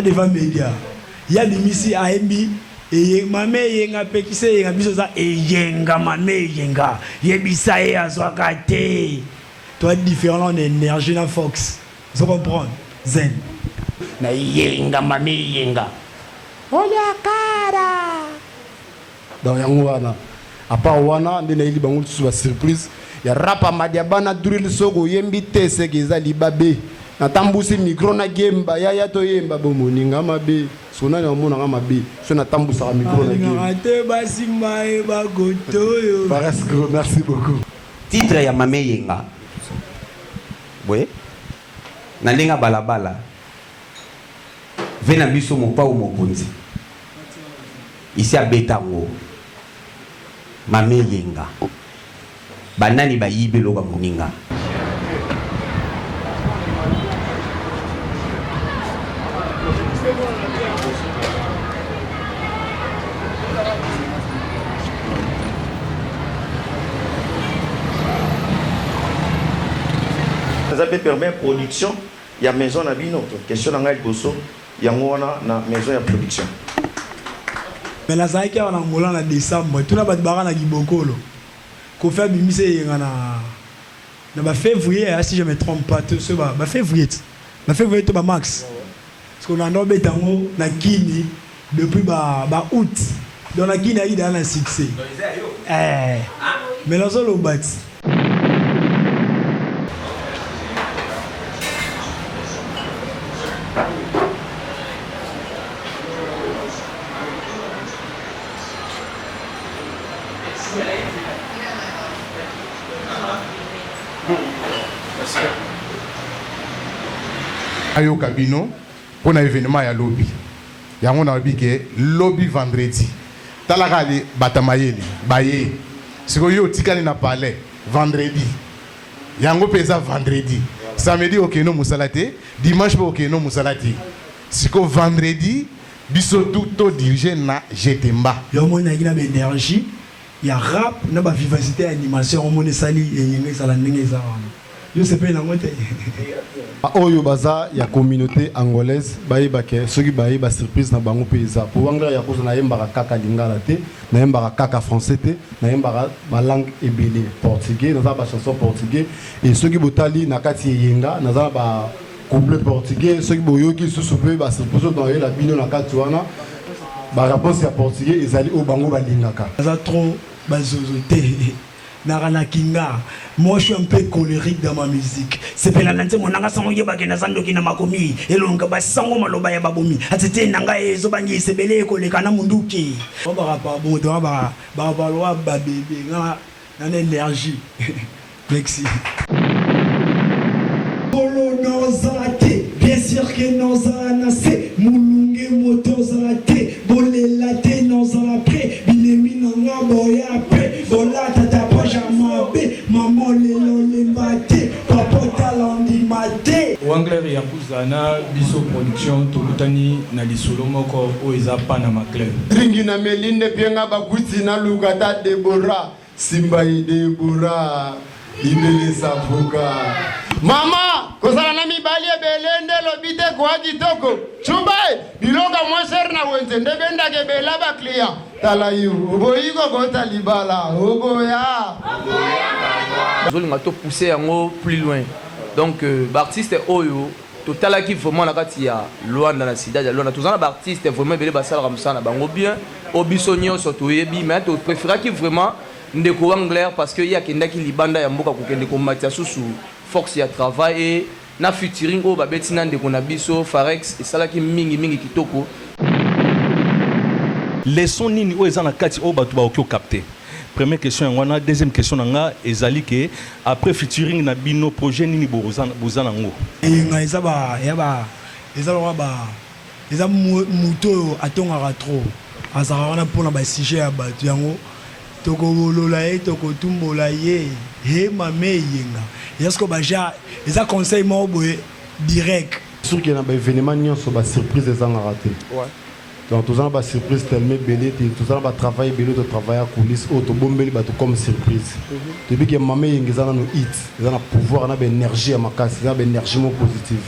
devant média il y a des missi AMB et mame yenga pekise yenga biso za yenga mame yenga yebisa e azwaka te toi différent d'énergie na Fox vous comprenez zen na yenga mame yenga olia cara dans yango wana à part wana ndena ili bango tsuba surprise ya rapa madiabana drill soko yembi te sekeza libabe na tambusi micro na gemba ya to yemba bomoninga mabe sona na mona nga mabe so na tambusa micro na gemba ate basi mai ba gotoyo presque merci beaucoup titre ya mame yenga we na linga balabala vena biso mopa ou mokonzi ici à Betango mame yenga banani ba yibelo ba moninga ça peut permettre production il y a maison na bino question na ngai boso yango wana na maison ya production mais la zaiki on a mola na décembre tout na ba na gibokolo ko faire bimise yenga na ba février si je me trompe pas tout ce ba février to ba max parce qu'on a no betango na kini depuis ba août dans la kini il a un succès mais là solo bat ayo kabino pour un événement ya lobby yango na bike lobby vendredi talakali batamayeli baye siko yo tikali na palais vendredi yango pesa vendredi samedi okeno musalate dimanche okeno musalati siko vendredi biso tout dirigé na jetemba yo mona ina énergie ya rap na ba vivacité animation mona sali yenga sala ndenge za yo sepe na ngote oyo baza ya communauté angolaise bayebake soki bayeba surprise na bango peza pour angla ya koza na yembaka kaka lingala te na yembaka kaka français te na yembaka ba langue ebele portugais na ba chanson portugais et soki botali na kati yenga na za ba couplet portugais soki boyoki susu pe ba surprise dans la bino na kati wana ba réponse ya portugais ezali o bango balingaka za trop bazozo te Narana Kinga, moi je suis un peu colérique dans ma musique. C'est pas la nante mon nanga sango yeba ke nazando kina makomi elonga ba sango maloba ya babomi. Atete nanga ezo bangi sebele koleka na munduki. On va pas bon to ba loi ba bébé na énergie. Merci. Polo nozate, bien sûr que nozana c'est mulunge motozate, bolela te nozala pré, bilemi nanga boya pe, bola tata maman le maté papa talandi maté Wangler ya kuzana biso production tolutani na lisolo moko o eza pana makler ringi na melinde pienga bakuti na lugata Debora Simba Debora ibele safuka mama kozala na mibali ebelende lobite kwa kitoko chumbai biloka mwaser na wenze ndebenda ke bela ba client tala yu oboyiko kota libala oboya zolinga to pousser yango plus loin donc l'artiste oyo totala qui vraiment na kati ya Luanda na sida ya Luanda tozana ba artiste vraiment bele basala ramsana bango bien obisonyo surtout yebi mais to préférer qui vraiment ndeko Wangler parce que ya kenda ki libanda ya mboka kokende ko matia susu Fox ya travail et na featuring o ba betina ndeko na biso Farex et sala ki mingi kitoko les sons nini o ezana kati o batu ba okyo capter. Première question ngwana deuxième question nga ezali ke après featuring na bino projet nini bozana ngo nga eza muto atongaka trop azaka wana mpona basujet ya bato yango tokobolola ye tokotumbola ye he mame yenga yasko baja eza conseil moko boye direct sur que na ba événement nyonso ba surprise ezangaka te donc tous ba surprise tellement belé tous ba travail belé de travail à coulisses auto bombeli bato comme surprise depuis que mame yenga ezana no hit ezana pouvoir na ba énergie à makasi na ba énergie mo positive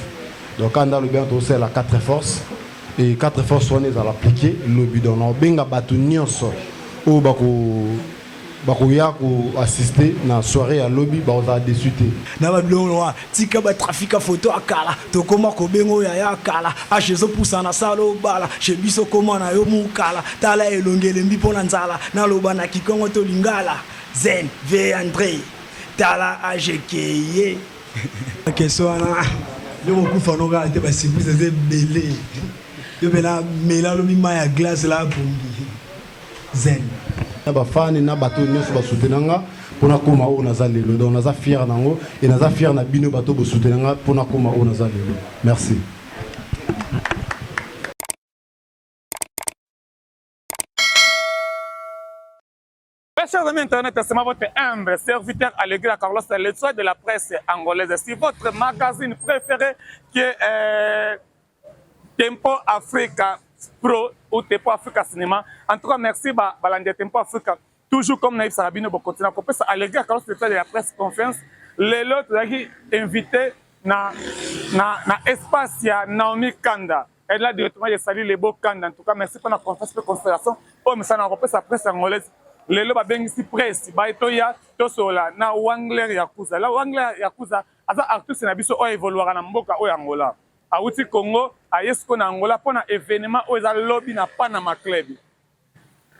donc quand dans le bien to c'est la quatre forces et 4 forces on est à l'appliquer lobby dans on benga batu nyonso o bako ya ko assister na soirée à lobby ba on a désuté na ba bilongo wa tika ba trafic a photo akala to koma ko bengo ya akala a chezo pousa na salo bala che biso koma na yo mukala tala elongele mbi pona nzala na loba na kikongo to lingala zen ve André tala ajekeye question na yo kufa no ga te ba surprise ze belé yo bena mela lo mi ya glace la bongi zen na ba fani na bato nyonso ba soutenanga pona koma o naza lelo donc naza fier nango et naza fier na bino bato bo soutenanga pona koma o naza lelo merci. Chers amis internet, c'est votre humble serviteur Allegra Carlos, l'étoile de la presse angolaise. C'est votre magazine préféré qui est Tempo Africa Pro ou Tempo Africa Cinéma. En tout cas, merci Balandia Tempo Africa. Toujours comme Naïf Sarabino, pour continuer à couper ça. Allegra Carlos, l'étoile de la presse confiance. Les autres invité na espace Naomi Kanda. Elle là directement de saluer les beaux Kanda. En tout cas, merci pour la confiance et la considération. Oh, mais ça n'a pas sa presse angolaise. Lelo babengisi presse baitoya tosola na Wangler Yakuza la Wangler Yakuza aza artiste na biso o évoluera na mboka o Angola awuti Congo ayesko na Angola pona événement o eza lobby na Panama Club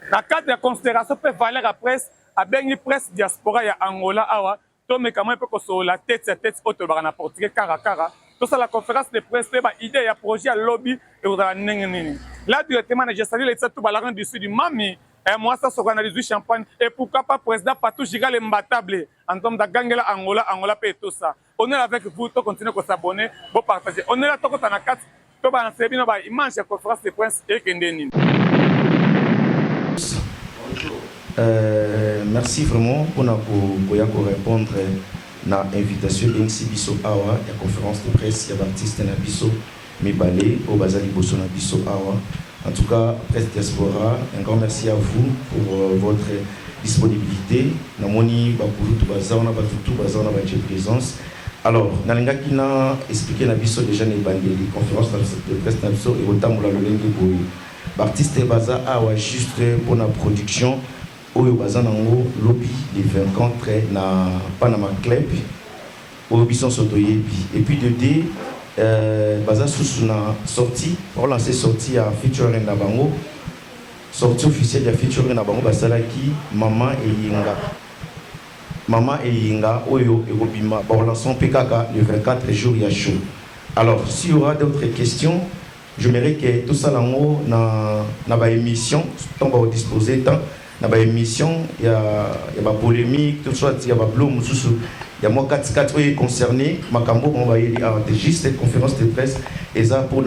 na cadre de considération pe valeur à presse abengi presse diaspora ya Angola awa to mekamo pe kosola tête à tête auto bana portugais karakara to ça la conférence de presse ba idée ya projet lobby et au nini là directement na gestion les tout balaran du sud du mami. Et moi, ça sera du champagne. Et pourquoi pas président Patou Gigal Mbatable en termes de Gangela Angola, Angola paye tout ça. On est là avec vous, tout continuer à s'abonner, pour partager. On est là, tout à la carte, tout à la image de conférence de presse et Kendeni. Merci vraiment pour répondre à l'invitation d'Insibiso Awa, la conférence de presse, il y a Baptiste Nabiso, Mibale, au Bazali Bosso Nabiso Awa. En tout cas, Presse Diaspora, un grand merci à vous pour votre disponibilité. Namoni Bakulu Tubaza, on a Batutu Baza, on a votre présence. Alors, Nalinga qui n'a expliqué Nabiso déjà les bandits, conférence de presse Nabiso et autant la Lolengue Boy. Baptiste Baza a juste pour la production, Oyo Baza Nango, lobby, les 20 contre na Panama Club, Oyo Bisson Sotoyebi. Et puis de D. Baza Sousuna sortie pour lancer sortie à featuring na bango sortie officielle à featuring na bango basalaki Mama et Yinga Oyo et Robima pour lancer PKK le 24 jours ya show. Alors s'il y aura d'autres questions, je m'aimerais que tout ça lango na ba émission tant ba disposer temps na ba émission il y a ba polémique tout ça il y a ba blom sous. Il y a moi 4 concernés, Makambo, on va y juste cette conférence de presse, et ça pour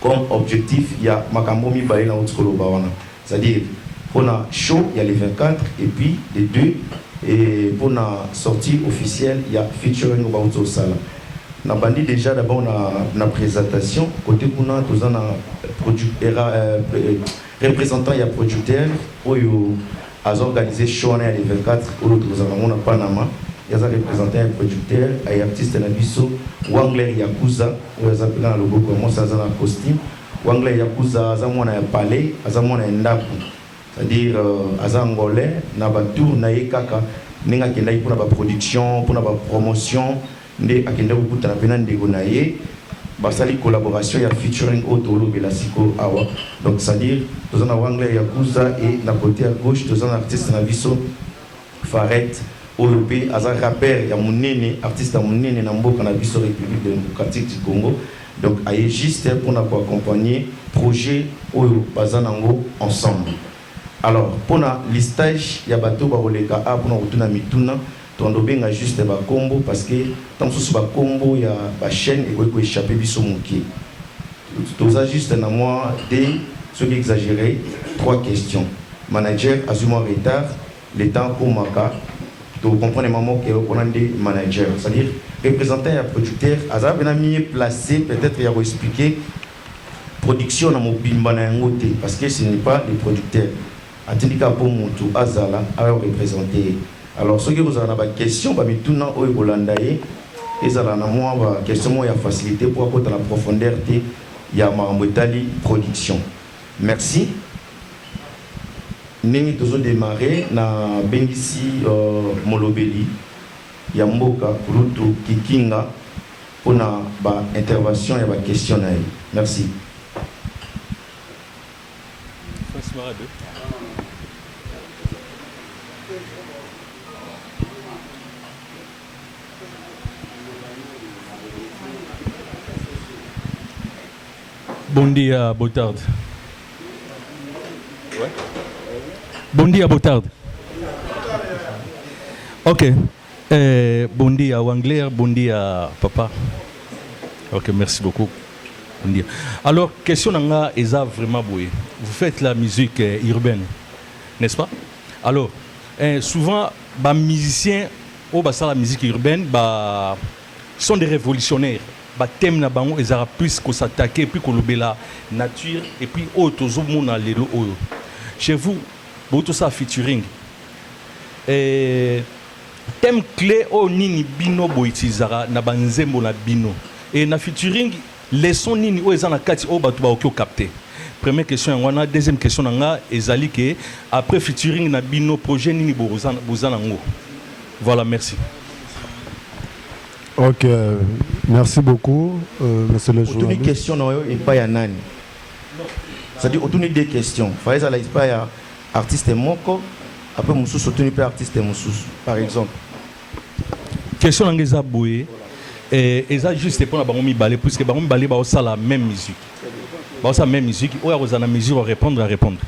comme objectif, il y a Makambo Mibaye na Otskolo Bawana. C'est-à-dire, pour la show, il y a les 24, et puis les 2, et pour la sortie officielle, il y a featuring au Baouto Sala. On a bandit déjà d'abord la présentation, côté pour nous, tous en représentant, il y a producteur, où il a organisé show à les 24, où nous avons Panama. Il y a représenté un producteur, un artiste Nabiso, Wangler Yakuza, où ils appellent le logo comment ça dans le costume. Wangler Yakuza, Azamona un palais, Azamona un ndaku. C'est-à-dire, Azangolais, Nabatour, Naekaka, Nenga Kenai pour la production, pour la promotion, Nde Akenda Bukuta Penan de Gonaye, Basali collaboration, il y a featuring Otolo Belasiko Awa. Donc, c'est-à-dire, nous avons Wangler Yakuza et la côté à gauche, nous avons un artiste Nabiso, Faret. Européen, as un rappeur, il y a mon néné, artiste à mon néné, dans la République démocratique du Congo. Donc, il y a juste pour nous accompagner le projet Oyo Bazanango ensemble. Alors, pour le listage, il y a bateau Baroleka A pour nous retourner à Mituna. On a juste un combo parce que tant que ce combo, il y a une chaîne et il faut échapper à mon pied. Tout ça, juste un mois, ceux qui exagèrent, 3 questions. Manager, assumé en retard, le temps pour Maka. Vous comprenez maman qu'on a des managers, c'est-à-dire représentant un producteur, Azar bien mis placé, peut-être il y a expliqué production dans mon bimbanangote parce que ce n'est pas les producteurs. Atindika pour mon tout Azala à représenter. Alors ceux qui vous avez des questions, bah mais tout le monde est holandais. Et ça là, moi question moi il y a facilité pour apporter la profondeur ya Marambotali Production. Merci. Nous devons démarrer na Bengisi Molobeli ya Mboka Kulutu Kikinga pour na ba intervention et ba question. Merci. Bon dia, Botard. Ouais. Bon dia, Botard. Ok. Bon dia, Wangler. Bon dia, papa. Ok, merci beaucoup. Bon dia. Alors, question nanga eza vraiment boué. Vous faites la musique urbaine, n'est-ce pas? Alors, souvent, les musiciens, la musique urbaine, sont des révolutionnaires. Thème na bango ezara plus qu'on s'attaquer puis qu'on lobé la nature et puis auto zomona lelo oyo. Chez vous, beaucoup ça featuring. Thème clé o nini bino boitizara na banzembo na bino. Et na featuring leçon nini o ezana kati o batu ba okyo capter. Première question on a deuxième question nga ezali ke après featuring na bino projet nini bozana ngo. Voilà, merci. Ok, merci beaucoup, monsieur le journaliste. Aucune question et pas y a nani. C'est-à-dire aucune des questions. Fallait ça pas y a artiste moko après moussous aucune pas artiste moussous par exemple. Question angeza boué et ça juste pour la bangomi balé puisque bangomi balé ba ça la même musique. Ba ça même musique ou à la mesure à répondre.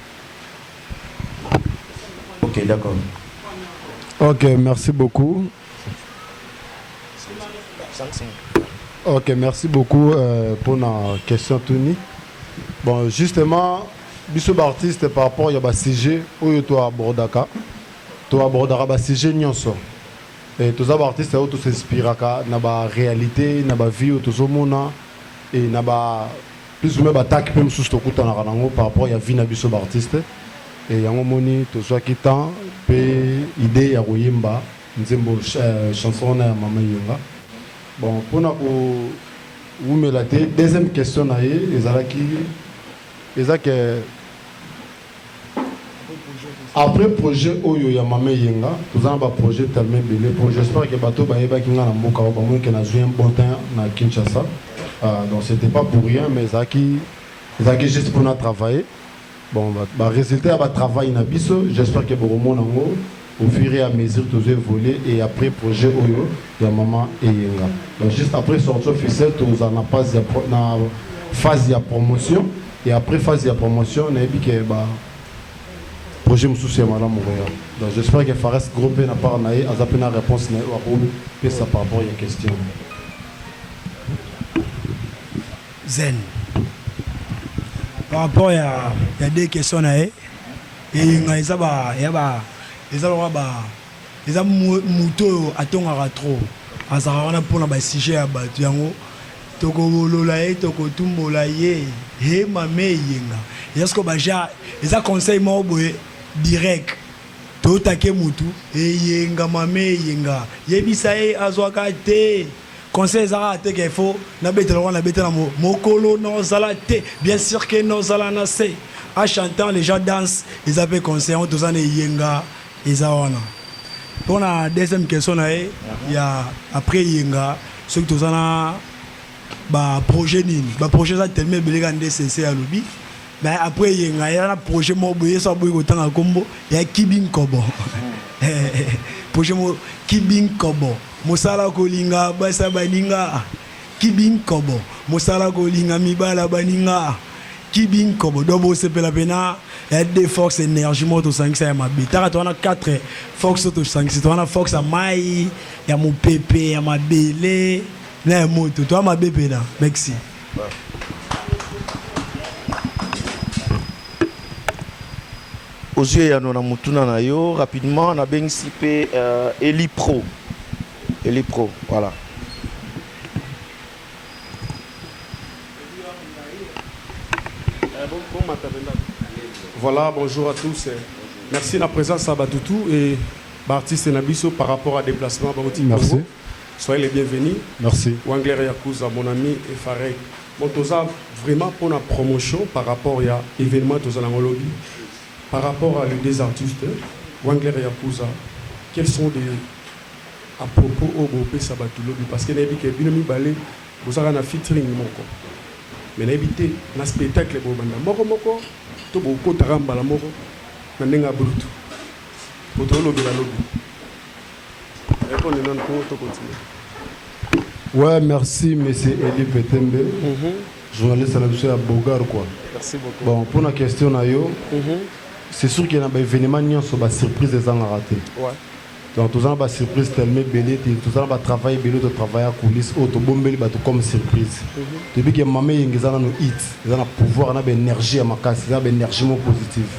Ok, d'accord. Ok, merci beaucoup. Ok, merci beaucoup pour la question Tony. Bon, justement, Bissou artiste par rapport à sujet où tu abordaka, sujet nyonso. Et tous les artistes où tu s'inspires na ba réalité, na ba vie où tu zomona et na ba plus ou moins attaque même sous stokuta na rango par rapport à vie na Bissou artiste. Et yango moni to soit kitan pe idée ya koyemba nzembo chanson na mama yonga. Bon, pour vous me la deuxième question, après le projet Oyo Yamame Yenga, nous avons un projet tellement belé. J'espère que Bato Baeba Kinga na Mboka Obama qui a joué un bon temps na Kinshasa. Donc c'était pas pour rien, mais c'est juste pour nous travailler. Bon, bah résultat va travailler na biso. J'espère que Boromo nango au fur et à mesure tous évoluer et après projet Oyo Yamama et Yenga. Donc juste après sortie officielle, tous en a phase de promotion et après phase de promotion, on a dit que bah projet Moussousi Madame Montréal. Donc j'espère que Fares Groupe n'a pas naï à zapper la réponse naï ou ça par rapport à la question. Zen. Par rapport à des questions naï et il y a les moutons attendent trop. Azarana pour la sujet à Batiango. Toko Lolaye, Toko Tumbolaye, He Mame Yenga. Est-ce que Baja, les a conseil mobile direct. Totake Moutou, et Yenga Mame Yenga. Yebisae Azwakate. Conseil Zara te qu'il faut, na bête la Mokolo non salate. Bien sûr que non salanase. En chantant, les gens dansent, ils avaient conseil, on tous en Yenga. Pour la deuxième question, il y a après Yenga, ceux qui ont un projet, le projet est tellement bien que à l'obi. Mais après Yenga, il y a un projet mobile, ça a autant à combo, il y a Kibin Kobo. Projet Kibin Kobo. Mosala Kolinga, Basa Baninga. Kibin Kobo. Mosala Kolinga, Mibala Baninga. Kibin Kobo. Dobo Sepela Pena. Il y a des forces énergie moto 5 ça ma bite. Tu as 4 forces auto 5 tu as force à mai, il y a mon pépé, il y a ma belé, là moto, tu as ma bébé là. Merci. Aux yeux ya nona mutuna na yo rapidement na bengisi pe Eli Pro. Eli Pro, voilà. Voilà, bonjour à tous. Merci de la présence à Batoutou et l'artiste Nabiso par rapport à déplacement. Merci. Soyez les bienvenus. Merci. Wangler Yakuza, mon ami, et Farek bon toza vraiment pour la promotion par rapport à l'événement toza dans lobby par rapport à les deux artistes Wangler et Yakuza quels sont des à propos au Bopé Sabatou lobby parce que n'habite que binomi balé vous avez un featuring moko mais n'habite un spectacle pour banda moko to boko taramba la moko na nenga bruto pour to lobby la lobby répondez non pour to continuer. Ouais, merci, monsieur Eli Petembe, journaliste à la mission à Bogar, quoi. Merci beaucoup. Bon, pour la question, c'est sûr qu'il y a un événement sur la surprise des gens à rater. Ouais. Donc, tout ça, la surprise tellement belle, tout ça, le travail belé, de travail à coulisses, auto bombé, comme surprise. Depuis que maman est dans nos hits, ils ont un pouvoir, une énergie à ma casse, une énergie positive.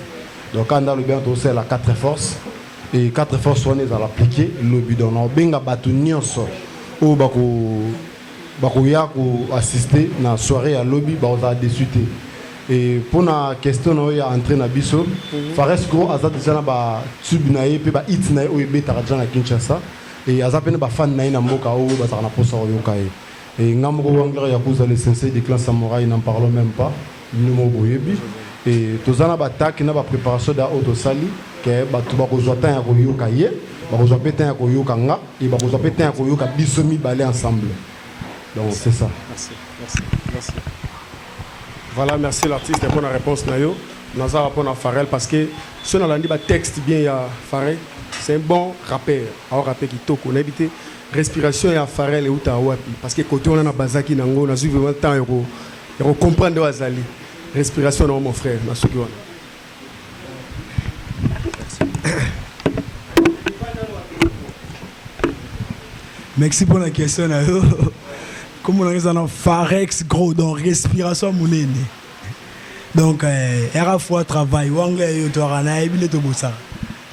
Donc, quand on a le bien, on sait la 4 forces, et 4 forces sont à l'appliquer, le but, on a bien battu nyonso. Ou bakoya ko assister na soirée à lobby ba on a discuté et pour la question on a entré na biso Fares gros aza déjà na ba tube na ye pe ba hit na o beta radja na Kinshasa et aza pene ba fan na ina mboka o ba za na posa o yoka et ngamo ko Wangler Yakuza le sensei des clans samouraï n'en parlons même pas numo boyebi et tozana ba tak na ba préparation da auto sali que ba tu ba ko zota ya ko yoka ye bakozwa pété ya koyoka nga et bakozwa pété ya koyoka biso mibale ensemble. Donc c'est ça. Merci. Voilà, merci l'artiste pour la réponse nayo. Nous allons répondre à Pharrell parce que si on a dit texte bien il y a Pharrell, c'est un bon rappeur. Un rappeur qui toque, on a évité respiration et à Pharrell et Uta Wapi parce que côté on a bazaki nango, on a eu vraiment le temps de comprendre Wazali. Respiration non mon frère, na soki wana. Merci pour la question. Comme on a un Farex gros dans respiration moulene. Donc era fois travail Wangler to rana ebile to bossa.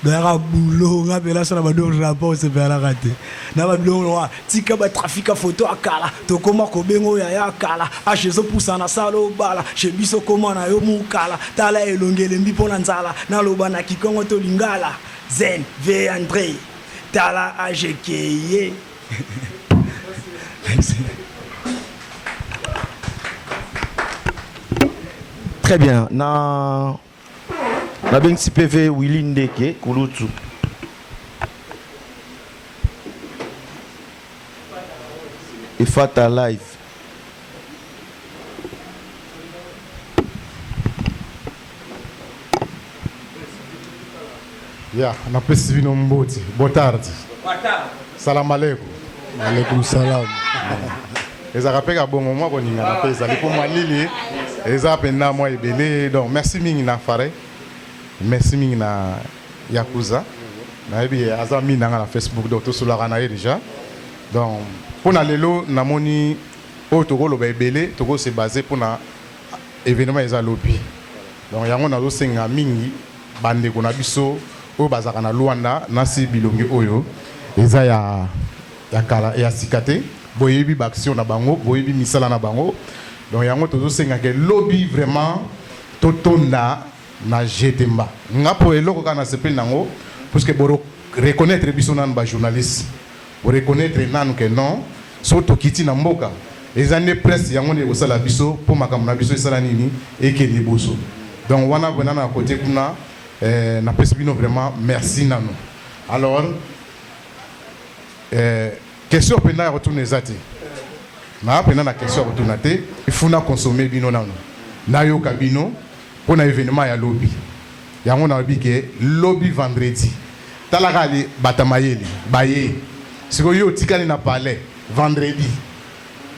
Donc era boulot ngapela so na ba do rapport se faire la rater. Na ba boulot wa tika ba trafic photo akala to koma ko bengo ya akala a chezo poussa na salo bala chez biso koma na yo mukala tala elongele mbi pona nzala na loba na kikongo to lingala zen ve André tala ajekeye. Très bien. Na bengi PV Willy Ndeke Kulutu. Et Fata Live. Ya, na pesi vino mboti. Boa tarde. Salam alaikum. Alaikum salam. Eza rapeka bon moment ko ninga na pesa lipo malili. Eza pena moi ebele. Donc merci mingi na Fare. Merci mingi na Yakuza. Na ebi azami nanga na Facebook donc to solara na déjà. Donc pour na lelo na moni o toko lo ba ebele toko se basé pour na événement eza lobi. Donc yango na zo senga mingi bande ko na biso o bazaka na Luanda na si bilongi oyo eza ya kala ya sikate boyebi baction na bango boyebi misala na bango donc yango tozo senga ke lobby vraiment totonda na jetemba ngapo eloko kana sepel nango parce que boro reconnaître biso nan ba journaliste pour reconnaître nanu que non so to kiti na mboka les années presse yango ne osala biso pour makambo na biso esala nini eke liboso donc wana bona na côté kuna na presse bino vraiment merci nanu alors question pena ya retourner zati na pena na question ya retourner te il faut na consommer bino nanu na yo kabino pour na événement ya lobby yango na bike lobby vendredi talaka li batamayeli baye siko yo tikani na palais vendredi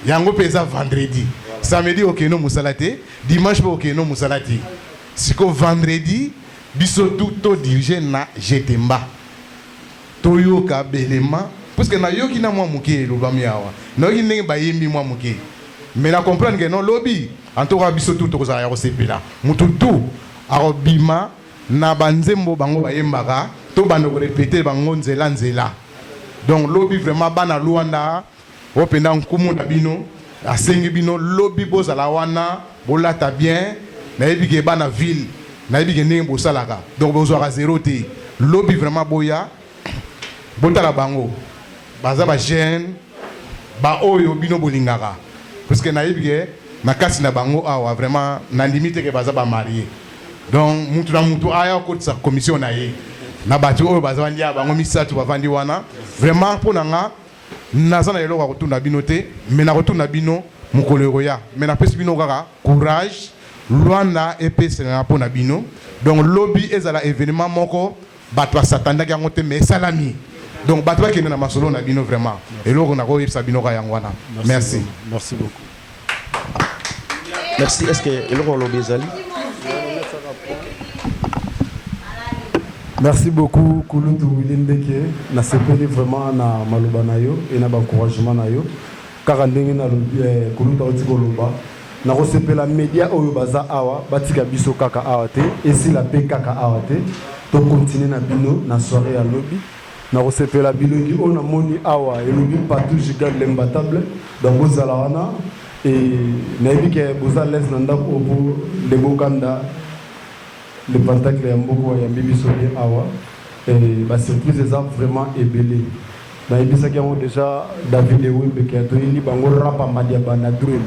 yango pesa vendredi samedi okeno musalate dimanche okeno musalati siko vendredi biso tout dirigé na jetemba toyoka belema parce que na yoki na mwa muke lobami awa na yoki ndenge bayembi mwa muke mais na comprendre que non lobby en tout cas biso tout tokozala ya kosepela mutu tout arobima na banzembo bango bayembaka to bando ko répéter bango nzela donc lobby vraiment bana Luanda openda nkumu na bino asengi bino lobby bozala wana bolata bien na ebike bana ville na ebike ndenge bosalaka donc bozwaka zéro te lobby vraiment boya botala bango baza ba jeune ba oyo bino bolingaka parce que na ebike na kasi na bango awa vraiment na limite ke baza ba marié donc mutu na mutu aya ko sa commission na ye na batu oyo baza bandi bango misatu bavandi wana vraiment pona nga naza na eloko kotuna bino te mais na kotuna bino mokolo roya mais na pesi bino kaka courage Luanda EPC na pona bino donc lobby ezala événement moko bato basatandaki yango te mais salami donc bato bakende na masolo na bino vraiment eloko na ko yebisa bino ka yango wana merci merci beaucoup. Merci. Est-ce que eloko lobby ezali? Merci beaucoup Kulundu Wilindeke na sepeli vraiment na maloba na yo et na encouragement na yo car ndenge na Kulundu otiko loba na resepela média oyo baza awa batika biso kaka awa te et si la pe kaka awa te to continuer na bino na soirée ya lobby na resepela bilongi on a moni awa et lobby partout je garde l'imbattable dans vos alawana et na ebi ke boza les nanda ko de bokanda le pentacle ya mboko ya bibiso awa et ba surprise eza vraiment ébélé na ebisa ki yango déjà David Ewembe ki atoyeli bango rapa madia bana drill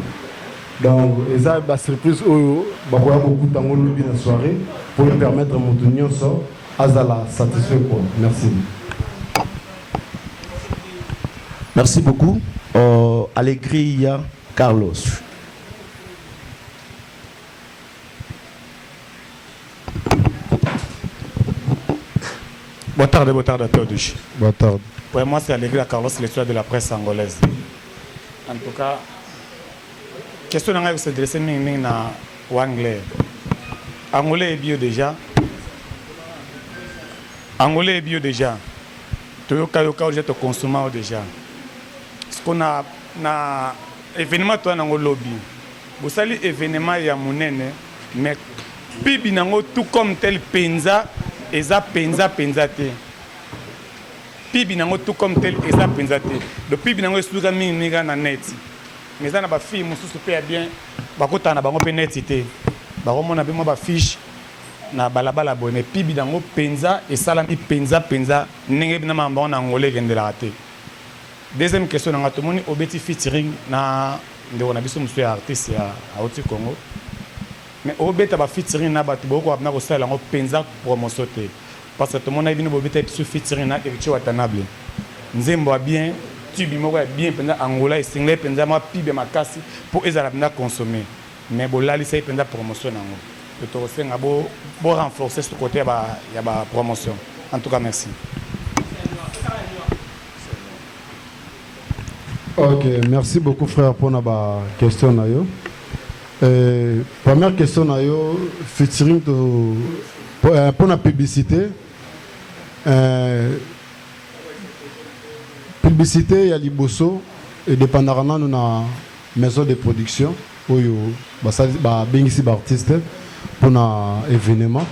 donc eza ba surprise oyo bakoya kokuta ngo lobi na soirée pour permettre moto nyonso azala satisfait quoi. Merci. Merci beaucoup. Alegria Carlos. Bonne tarde à todos. Bonne tarde. Pour moi, c'est Alegria Carlos, l'histoire de la presse angolaise. En tout cas, question que se dresse na anglais. Angolais est bio déjà. Angolais est bio déjà. Toyoka yoka je te consomme déjà. Ce qu'on a na événement toi na lobby. Vous savez événement ya munene mais pibi nango tout comme tel penza eza penza te. Pibi nango tout comme tel eza penza te. Le pibi nango esuka minga na net. Mais ça na ba fille mususu pe bien bakota na bango pe net te. Ba komona be mo ba fiche na balabala boy mais pibi nango penza et salami penza ndenge bina mamba na ngolé kendela te. Deuxième question na ngatomoni obeti featuring na ndeko na biso musu ya artiste ya Haute Congo. Mais obeta ba featuring na batu boko na ko sala ngo penza promotion te. Parce que tout le monde a bien obeta sur featuring na Eric Watanable. Nzembo bien, tubi moko bien penza Angola et single penza ma pibe makasi pour ezala na consommer. Mais bolali sai penza promotion nango. To senga bo renforcer ce côté ya ba promotion. En tout cas merci. Ok, merci beaucoup frère pour la question na yo. Première question na yo, featuring pour la publicité. Publicité ya liboso et dépendamment nous na maison de production oyo ba bengisi ba artiste pour na événement.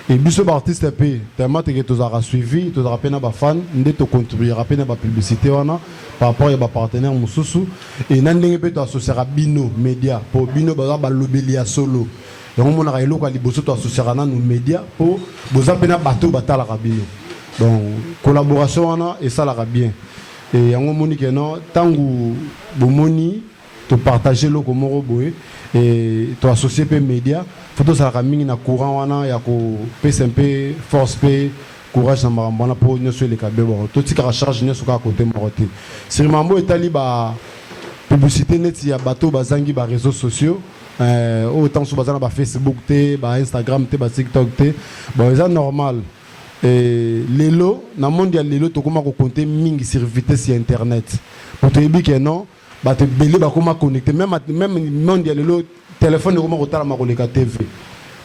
Et biso ba artiste pe tellement que tu as suivi, tu as peine ba fan, ndé to contribuer à peine ba publicité wana par rapport à ba partenaire mususu et nandenge pe to associer à bino média pour bino ba lobelia solo. Donc on a eloko liboso to associer à nous média pour boza pena bateau batala bino. Donc collaboration wana et ça la bien. Et yango moni que non tangu bomoni to partager loko moko boy et to associer pe média photo ça la mingi na courant wana ya ko PSMP force p courage na marambana pour nyoso le kabebo to tika charge nyoso ka côté moroté sur mambo etali ba publicité net ya bateau bazangi ba réseaux sociaux autant sur bazana ba Facebook te ba Instagram te ba TikTok te bon c'est normal et lelo na monde ya lelo to koma ko compter mingi sur vitesse sur internet pour te dire que non ba te belé ba koma connecter même monde ya lelo téléphone comment rotala makoleka TV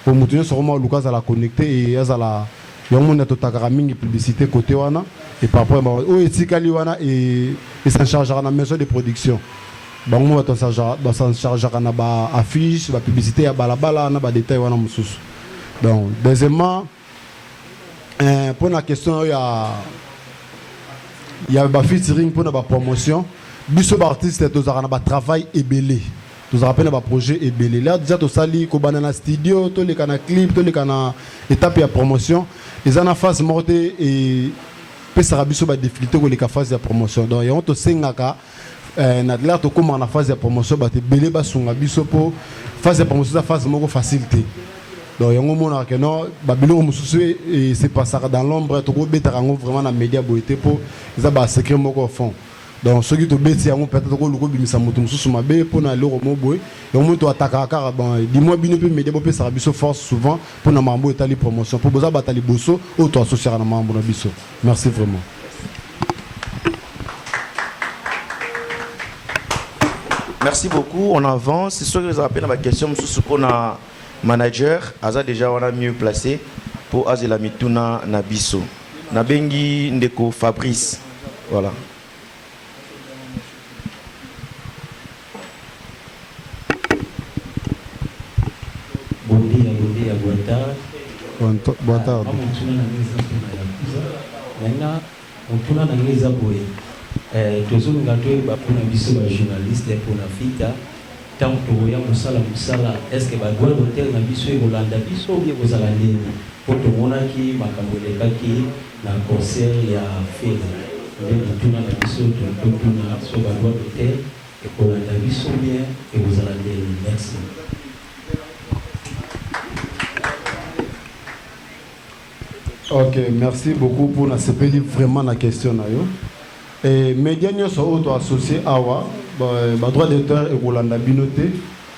pour mutunya sokoma luka za la connecter et azala yongo na totakara mingi publicité côté wana et par rapport au etikali wana et ça chargera na maison de production bango ba s'en chargera na ba affiche ba publicité ya balabala na ba détail wana mususu. Donc deuxièmement pour la question il y a ba featuring pour na ba promotion biso ba artiste tozara na ba travail ébélé. Nous rappelons le projet est belé. Là, déjà, tout ça, les na studio, tous les canaux clip, tous les canaux étape de promotion. Ils ont une phase morte et puis ça a des difficultés pour les phases de promotion. Donc, il y a un na l'air to comme en phase de promotion ba te belé ba sunga biso po phase de promotion ça phase moko facilité. Donc yango mona que non ba bilo mususu et c'est pas ça dans l'ombre to go betara ngo vraiment na média boité po ça ba secret moko au fond. Donc ceux qui te bêtent yango peut-être ko luko bimisa mutu mususu mabe po na loro mo boy yango to attaquer car bon dis-moi bino pe média bo pe ça biso force souvent pour na mambo etali promotion pour boza batali bosso ou to associer na mambo na biso. Merci vraiment. Merci beaucoup. On avance. C'est sûr que vous avez la question sur qu'on a manager. Aza déjà on a mieux placé pour Azela Mituna Nabiso. Nabengi Ndeko Fabrice. Voilà. Bon dia, boa tarde. Boa tarde. Maintenant, on tourne dans les aboyés. Tous les gars pour la biso journaliste pour la fita tant que ya musala est-ce que ba droit d'hôtel na biso et Rolanda biso ou bien vous allez pour tout monde qui makamboleka qui na concert ya fête de tout na biso tout na so ba droit d'hôtel et Rolanda biso bien et vous allez merci. Ok, merci beaucoup pour la CPD vraiment la question na yo. Et médias nyonso auto associé awa ba droit d'auteur et Rolanda binoté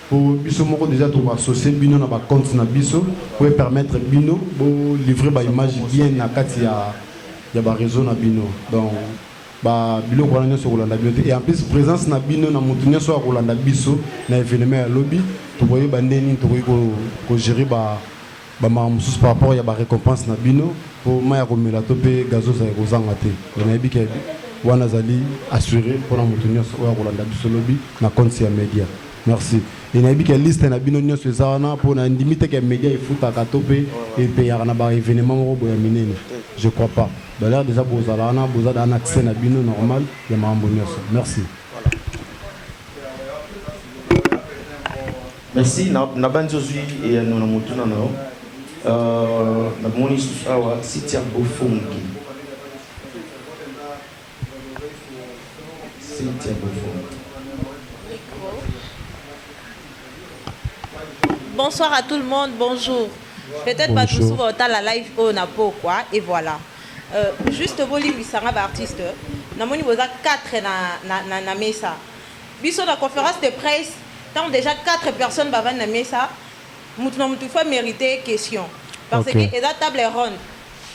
pour biso moko déjà to associé bino na ba compte na biso pour permettre bino bo livrer ba image bien na kati ya ba réseau na bino. Donc ba bilo ko nyonso Rolanda binoté et en plus présence na bino na mutu nyonso Rolanda biso na événement ya lobby to voyez ba ndeni to ko gérer ba mamusus par rapport ya ba récompense na bino pour maya komela to pe gazo za kozanga te. On a bi ke wana zali assuré pour la mutunia wa Rolanda biso lobby na compte ya média. Merci. Et na bi ke liste na bino nyonso ezana pour na limite ke média ifuta ka topé et payer na ba événement moko ya minene. Je crois pas. D'ailleurs déjà bozala na bozala un accès na bino normal ya mambo nyonso. Merci. Merci na banzozui et na mutuna nao. Na moni awa sitia bofongi. Bonsoir à tout le monde, bonjour. Peut-être pas tous souvent la live on a pas quoi et voilà. Juste voli bisanga ba artiste. Na moni boza 4 na mesa. Biso la conférence de presse, tant déjà 4 personnes ba na mesa. Mutu faut mériter question parce que eza table ronde.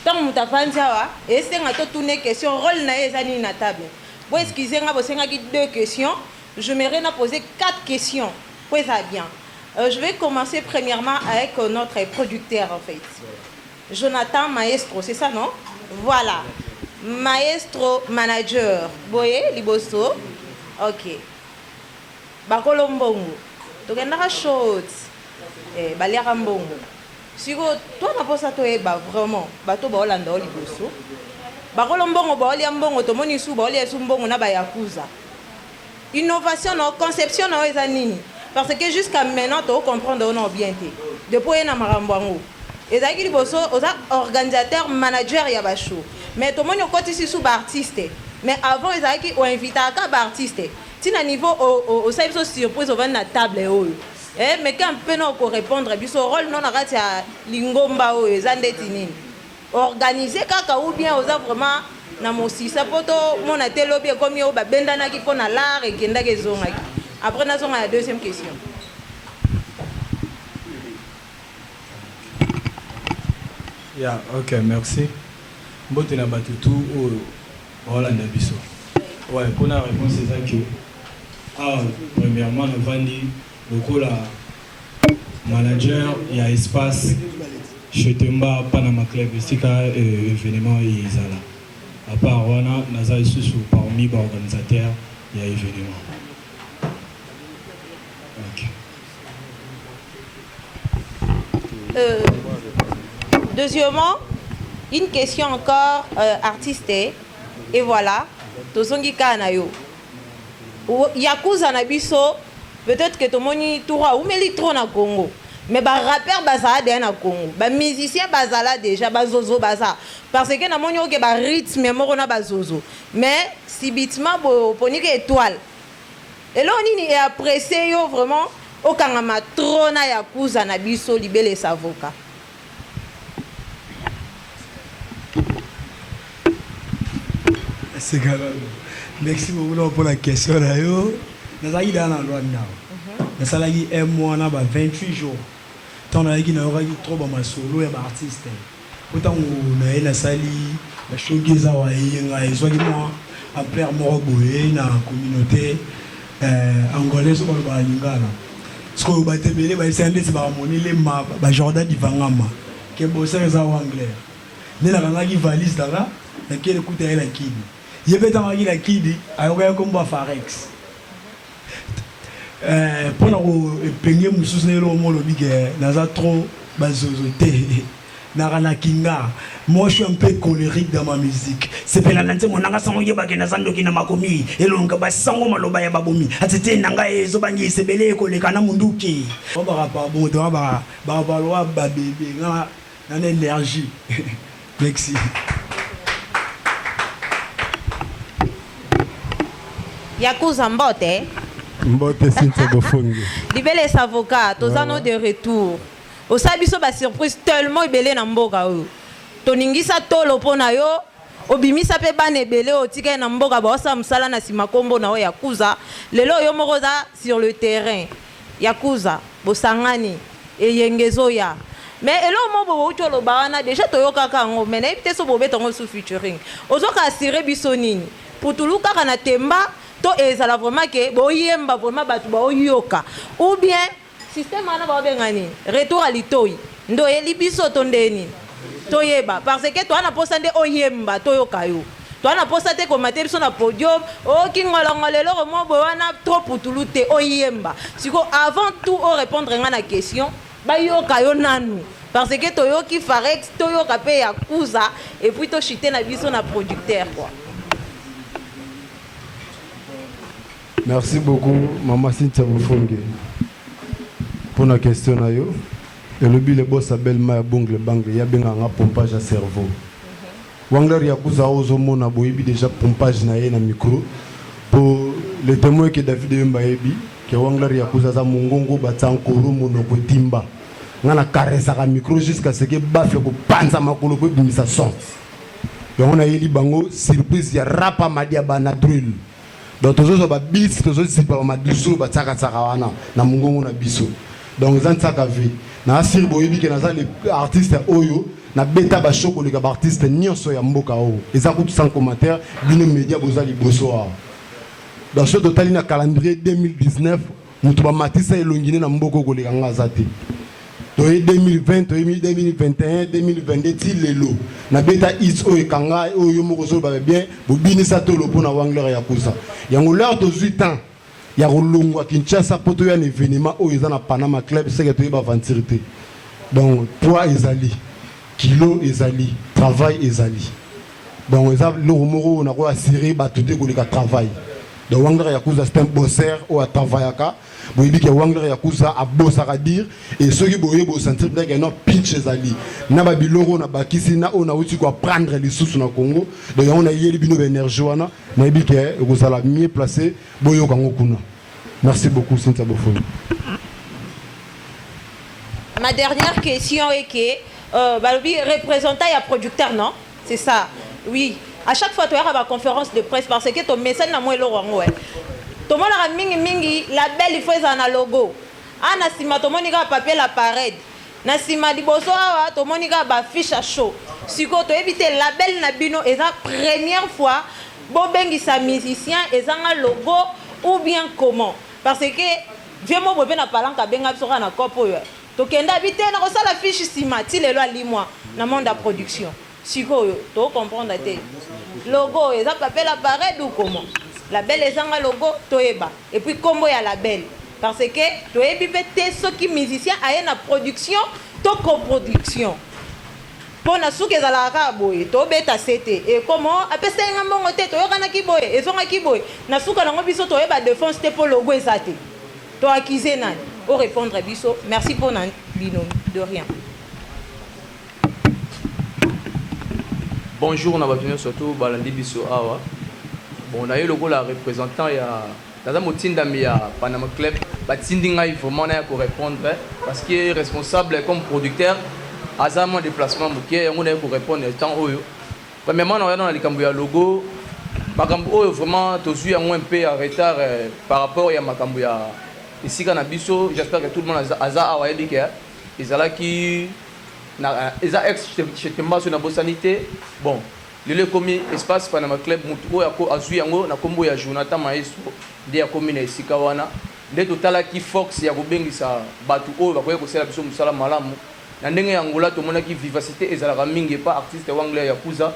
Tant mutu fanza et c'est ngato tourner question rôle na ezani na table. Bon, excusez-moi, vous avez 2 questions. Je m'aimerais poser 4 questions. Oui, ça bien. Je vais commencer premièrement avec notre producteur, en fait. Jonathan Maestro, c'est ça, non? Voilà. Maestro manager. Vous voyez, Liboso? Ok. Bakolombongo. Donc, il y a une chose. Baliarambongo. Si vous, toi, tu as posé ça, vraiment. Bato Baolanda, Liboso. Bakolombongo baoli ambongo to moni su baoli esumbongo na ba yakuza. Innovation no conception no ezanini parce que jusqu'à maintenant to comprendre on bien té. Depuis na marambango. Ezaki liboso oza organisateur manager ya ba show. Mais to moni okoti si su ba artiste. Mais avant ezaki o invita ka ba artiste. Tina niveau au saibso surprise au na table oyo. Mais quand peut no ko répondre biso rôle non akati ya lingomba oyo ezandeti nini. Organiser kaka ou bien oza vraiment na mosisa poto mona telobi comme yo ba bendana ki pona l'art et kenda ke zonga ki. Après na zonga la deuxième question. Yeah, OK, merci. Mbote na batutu o Rolanda biso. Ouais, pour la réponse c'est ça que premièrement on vandi beaucoup la manager, il y a espace je Temba Panama Club ici événement Izala. À part Rwana, Naza est sous parmi les organisateurs, il y a événement. Okay. Deuxièmement, une question encore artiste et voilà, Tozongi Kanayo. Yakuza Nabiso, peut-être que Tomoni Toura ou Melitro na Congo. Mais les rappeurs bazala déjà na Congo, les musiciens bazala déjà, bazozo baza. Parce que na monyo ke ba rythme moko na bazozo. Mais si bitima bo ponike étoile, eloko nini e apprécié yo vraiment okangama trop na yakuza na biso libele savoka. C'est grave. Merci beaucoup pour la question là yo. Nous avons dans la loi now. Nous avons un mois na 28 jours. Tant na qui na trop ba solo et ba artiste. Autant on a na sali la showgiza wa yenga ezwa ki moi en plein moroboye na communauté angolaise ko ba lingala. Ce que ba tebele ba sende ba monile ma ba Jordan divangama. Ke bosser za anglais. Ne la nga ki valise là na kele kuta ela kidi. Yebeta magi la kidi ayoka komba farex. Pendant que pengue mususu ne lo mo lo bige naza trop bazozoté. Narana kinga. Moi je suis un peu colérique dans ma musique. C'est pela nante monanga sango yebake na zando kina makomi elonga ba sango maloba ya babomi. Atete nanga ezo bangi sebele ko lekana munduki. Ba ba bon to ba loi ba bébé na énergie. Merci. Yakuza Mbote. Mbote Cynthia Bofongi. Libele avocat, tozano de retour. Osabiso ba surprise tellement belé na mboka o. Toningisa tolo pona yo, obimisa pe bane belé o tika na mboka ba osa msala na simakombo na o Yakuza. Lelo yo moroza sur le terrain. Yakuza, bosangani e yengezoya. Mais elo mo bo utolo bana déjà toyoka kango mais na ipte so bobe tongo sous featuring. Ozoka assurer biso nini? Pour tuluka kana temba to ezala vraiment que boyemba vraiment batu ba oyoka ou bien système ana ba bengani retour à l'itoi ndo yeli biso tondeni toyeba parce que toi na posande oyemba toyoka yo toi na posate ko mater biso na podium o kingolongolelo mo bo wana trop putulute oyemba siko avant tout o répondre ngana question ba yoka yo nanu parce que toyoki farex toyoka pe Yakuza et puis to chiter na biso na producteur quoi. Merci beaucoup, Maman Cynthia Bofongi, pour la question. Et le but, le boss a belle main, bongle, bangle, il y a bien un pompage à cerveau. Wangler Yakuza Ozomo na boibi déjà pompage na micro. Pour les témoins que David Mbaebi, que Wangler Yakuza za mungongo batankoro monoko timba. Ngana caressa la micro jusqu'à ce que bafle ko panza makolo ko bimisa son. Donc on a eu bango surprise ya rapa madia bana drill. Donc tous les bis, tous les sipa ma biso ba tsaka tsaka wana na mungongo na biso. Donc zan tsaka vi. Na asir boyebi ke na za les artistes oyo na beta ba shoko le ba artiste nyonso ya mboka o. Eza ko sans commentaire, bino média bozali boso a. Dans ce total na calendrier 2019, mutu ba matisa elongine na mboko ko le kanga zati. Donc 2020, 2021, 2022 ti lelo. Na beta is o ekanga o yo moko so ba bien, bo binisa to lo pona Wangler Yakuza. Yango l'heure de 8 ans, ya rolongwa Kinshasa poto ya événement o eza na Panama Club, c'est que to ba ventirité. Donc poids ezali, kilo ezali, travail ezali. Donc eza lo moko na ko assurer ba tout ko le travail. Donc Wangler Yakuza c'est un bosseur ou à travaillaka. Vous dites que Wangler Yakuza a bossé à dire et ceux qui bossent sentir que non pinch ezali. Na ba biloko na bakisi na on a aussi quoi prendre les sous na Congo. Donc on a yeli bino énergie wana na bi que vous allez mieux placer boyo kango kuna. Merci beaucoup Cynthia Bofongi. Ma dernière question est que balobi représentant ya producteur non? C'est ça. Oui. À chaque fois tu as ma conférence de presse parce que ton message na moi lorango ouais. Tout le monde a mingi la belle il faut un logo. Ah na sima tout le monde a papier la parade. Na sima di boso awa tout le monde a ba fiche à chaud. Siko to éviter la belle na bino et la première fois bo bengi sa musicien et un logo ou bien comment parce que vieux mo bobe na palanka benga biso na kopo yo. To kenda bité na ko la fiche sima ti lelo ali moi na monde de production. Siko yo to comprendre té. Logo et ça papier la parade ou comment? La belle est un logo toeba et puis comment y a la belle parce que toebi pété ceux qui musiciens a une production to coproduction pour na souke za la raboy to beta c'était et comment après ça ngambongo te to yokana kiboy et zonga kiboy na souka nango biso toeba défense te pour logo ezate to accuser nani au répondre biso merci pour nan bino de rien. Bonjour, on va venir surtout balandi biso awa. On a eu le rôle à représentant Dans un motindami ya Panama Club, batindi ngai vraiment na ko répondre parce que responsable comme producteur aza mon déplacement muké on na ko répondre temps oyo. Premièrement on dans likambo ya logo makambo oyo vraiment tozu ya un peu en retard par rapport ya makambo ya ici kana biso, j'espère que tout le monde aza awayebi ke ezala ki na eza ex chez Temba sur na bosanité. Bon, le commis espace Panama Club mutu oyo ko azu yango na kombo ya Jonathan Maestro de ya commune esika wana nde totala ki fox ya kobengisa batu oyo bakoye kosala biso musala malamu na ndenge ya ngola tomonaki vivacité ezalaka mingi pa artiste Wangler ya Kuza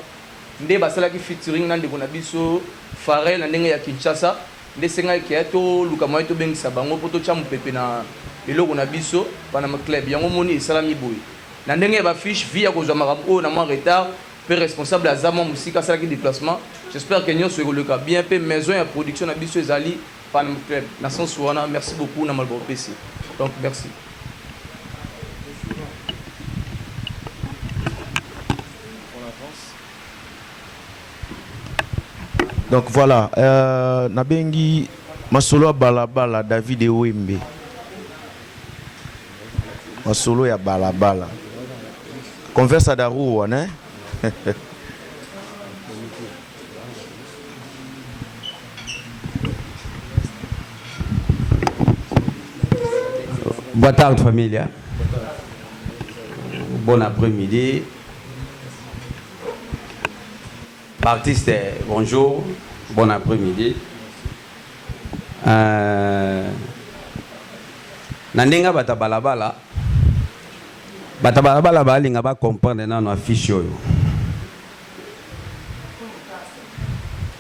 nde basalaki featuring na ndeko na biso Farel na ndenge ya Kinshasa nde senga ki ato luka moyo to bengisa bango poto cha mupepe na eloko na biso Panama Club yango moni esalami boye na ndenge ya ba fiche via kozwa makambo oyo na mwa retard pe responsable azama musika salaki déplacement. J'espère que nous serons le cas bien peu maison et production na biso ezali Panama Club na sens wana. Merci beaucoup na malbo PC. Donc merci. Donc voilà, nabengi masolo balabala David Ewembe. Masolo ya balabala. Conversa da rua, né? Boa tarde, família. Bon après-midi. Artiste, bonjour. Bon après-midi. Nandenga bata balabala. Bata balabala balinga ba comprendre na no affiche yo.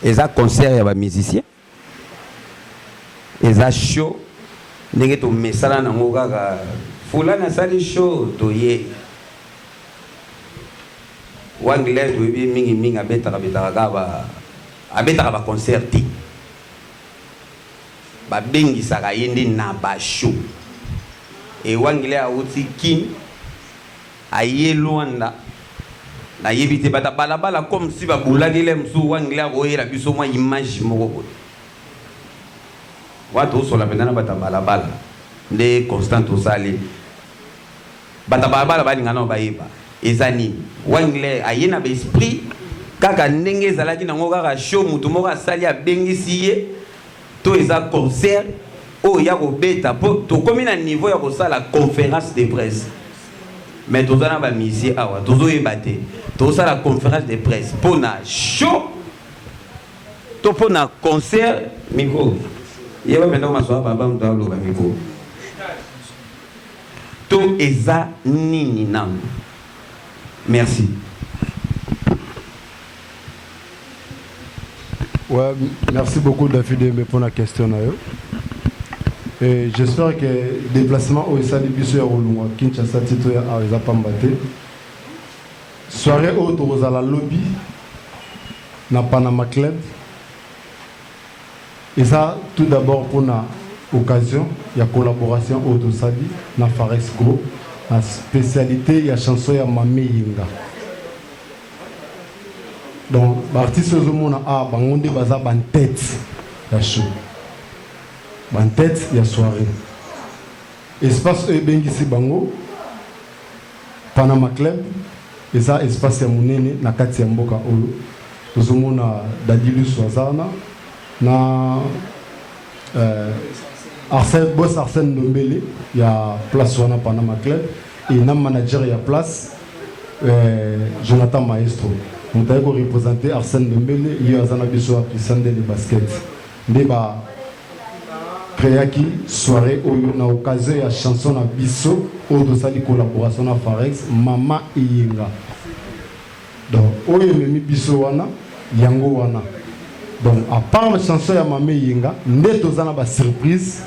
Eza concert ya ba musicien. Eza show. Ndenge to mesala na ngoka ka fulana sali show to ye. Wangler to bi mingi abeta ka ba concerti. Ba bengi saka yende na ba show. E Wangler a uti kin aye Luanda na yebite bata balabala comme si ba bulagile msu Wangler oyera biso mwa image moko. Watu sola pendana bata balabala nde constant osali bata balabala balinga na bayeba ezani Wangler ayena ba esprit kaka ndenge ezalaki nango kaka show mutu moko asali abengisi ye to eza concert o ya kobeta po to komi na niveau ya kosala conférence de presse mais tozana ba musicien awa tozoyeba te tosala conférence de presse pona show to pona concert micro yeba maintenant masoa baba mtalo ba micro to eza nini nam. Merci. Ouais, merci beaucoup David pour la question. Et j'espère que le déplacement au Sali Bisso à Kinshasa Tito à Pambate. Soirée autour à la lobby na Panama Club. Et ça, tout d'abord pour une occasion, il y a collaboration autour Sali na Farex Go. La spécialité, il y a chanson ya Mami Yinga. Donc, l'artiste Zomona a bangonde baza ban tête ya show. Ban tête ya soirée. Espace ebengisi bango Panama Club. Et ça espace ya munene na kati ya mboka olo. Zomona Dadilu Swazana na Arsène Boss Arsène Ndombele, il y a place wana Panama Club et na manager il y a place Jonathan Maestro. On t'a représenté Arsène Ndombele, il y a Zana Biso à Pisande de basket. Débat créaki soirée où on a occasion il y a chanson à Biso au dossier de collaboration à Farex Mama Iyinga. Donc où il mis Biso wana yango wana. Donc à part la chanson ya Mama Iyinga, ndeto zana ba surprise.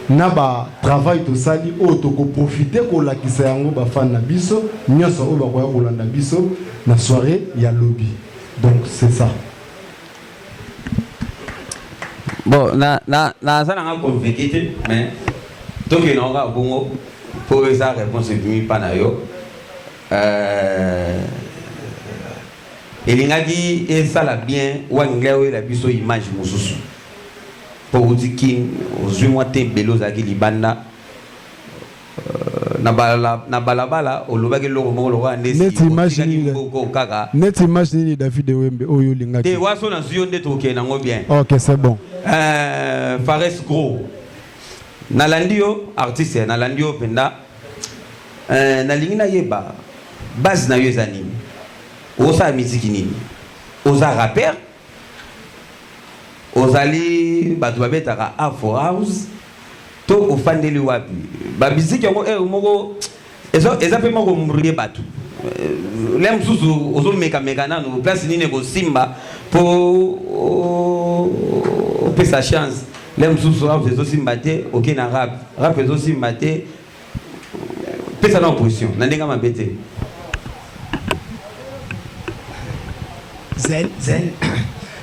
Na ba travail to sali o to ko profiter ko la kisa yango ba fan na biso nyoso o ba ko kolanda biso na soirée ya lobby. Donc c'est ça. Bon na ça n'a pas convaincu mais donc il aura bon pour ça réponse du pas na yo il a dit et ça la bien Wangler la biso image mususu pour dire qui aux mois te belos à qui libanda na balabala au lobaki loko moko loko andesi net image ni David Wembe oyo linga te waso na zuyo nde toke nango bien. OK, c'est bon. Fares Gros nalandi yo artiste nalandi yo penda nalingi na yeba base na yo eza nini osa musique nini oza rapper ozali bato babetaka afro house to ofandeli wapi babiziki yango moko eza mpe moko mrie bato le mosusu ozomeka nano place nini kosimba mpo opesa chance le mosusu house ezosimba te oke na rap ezosimba te pesa na opposition na ndenge mabe te.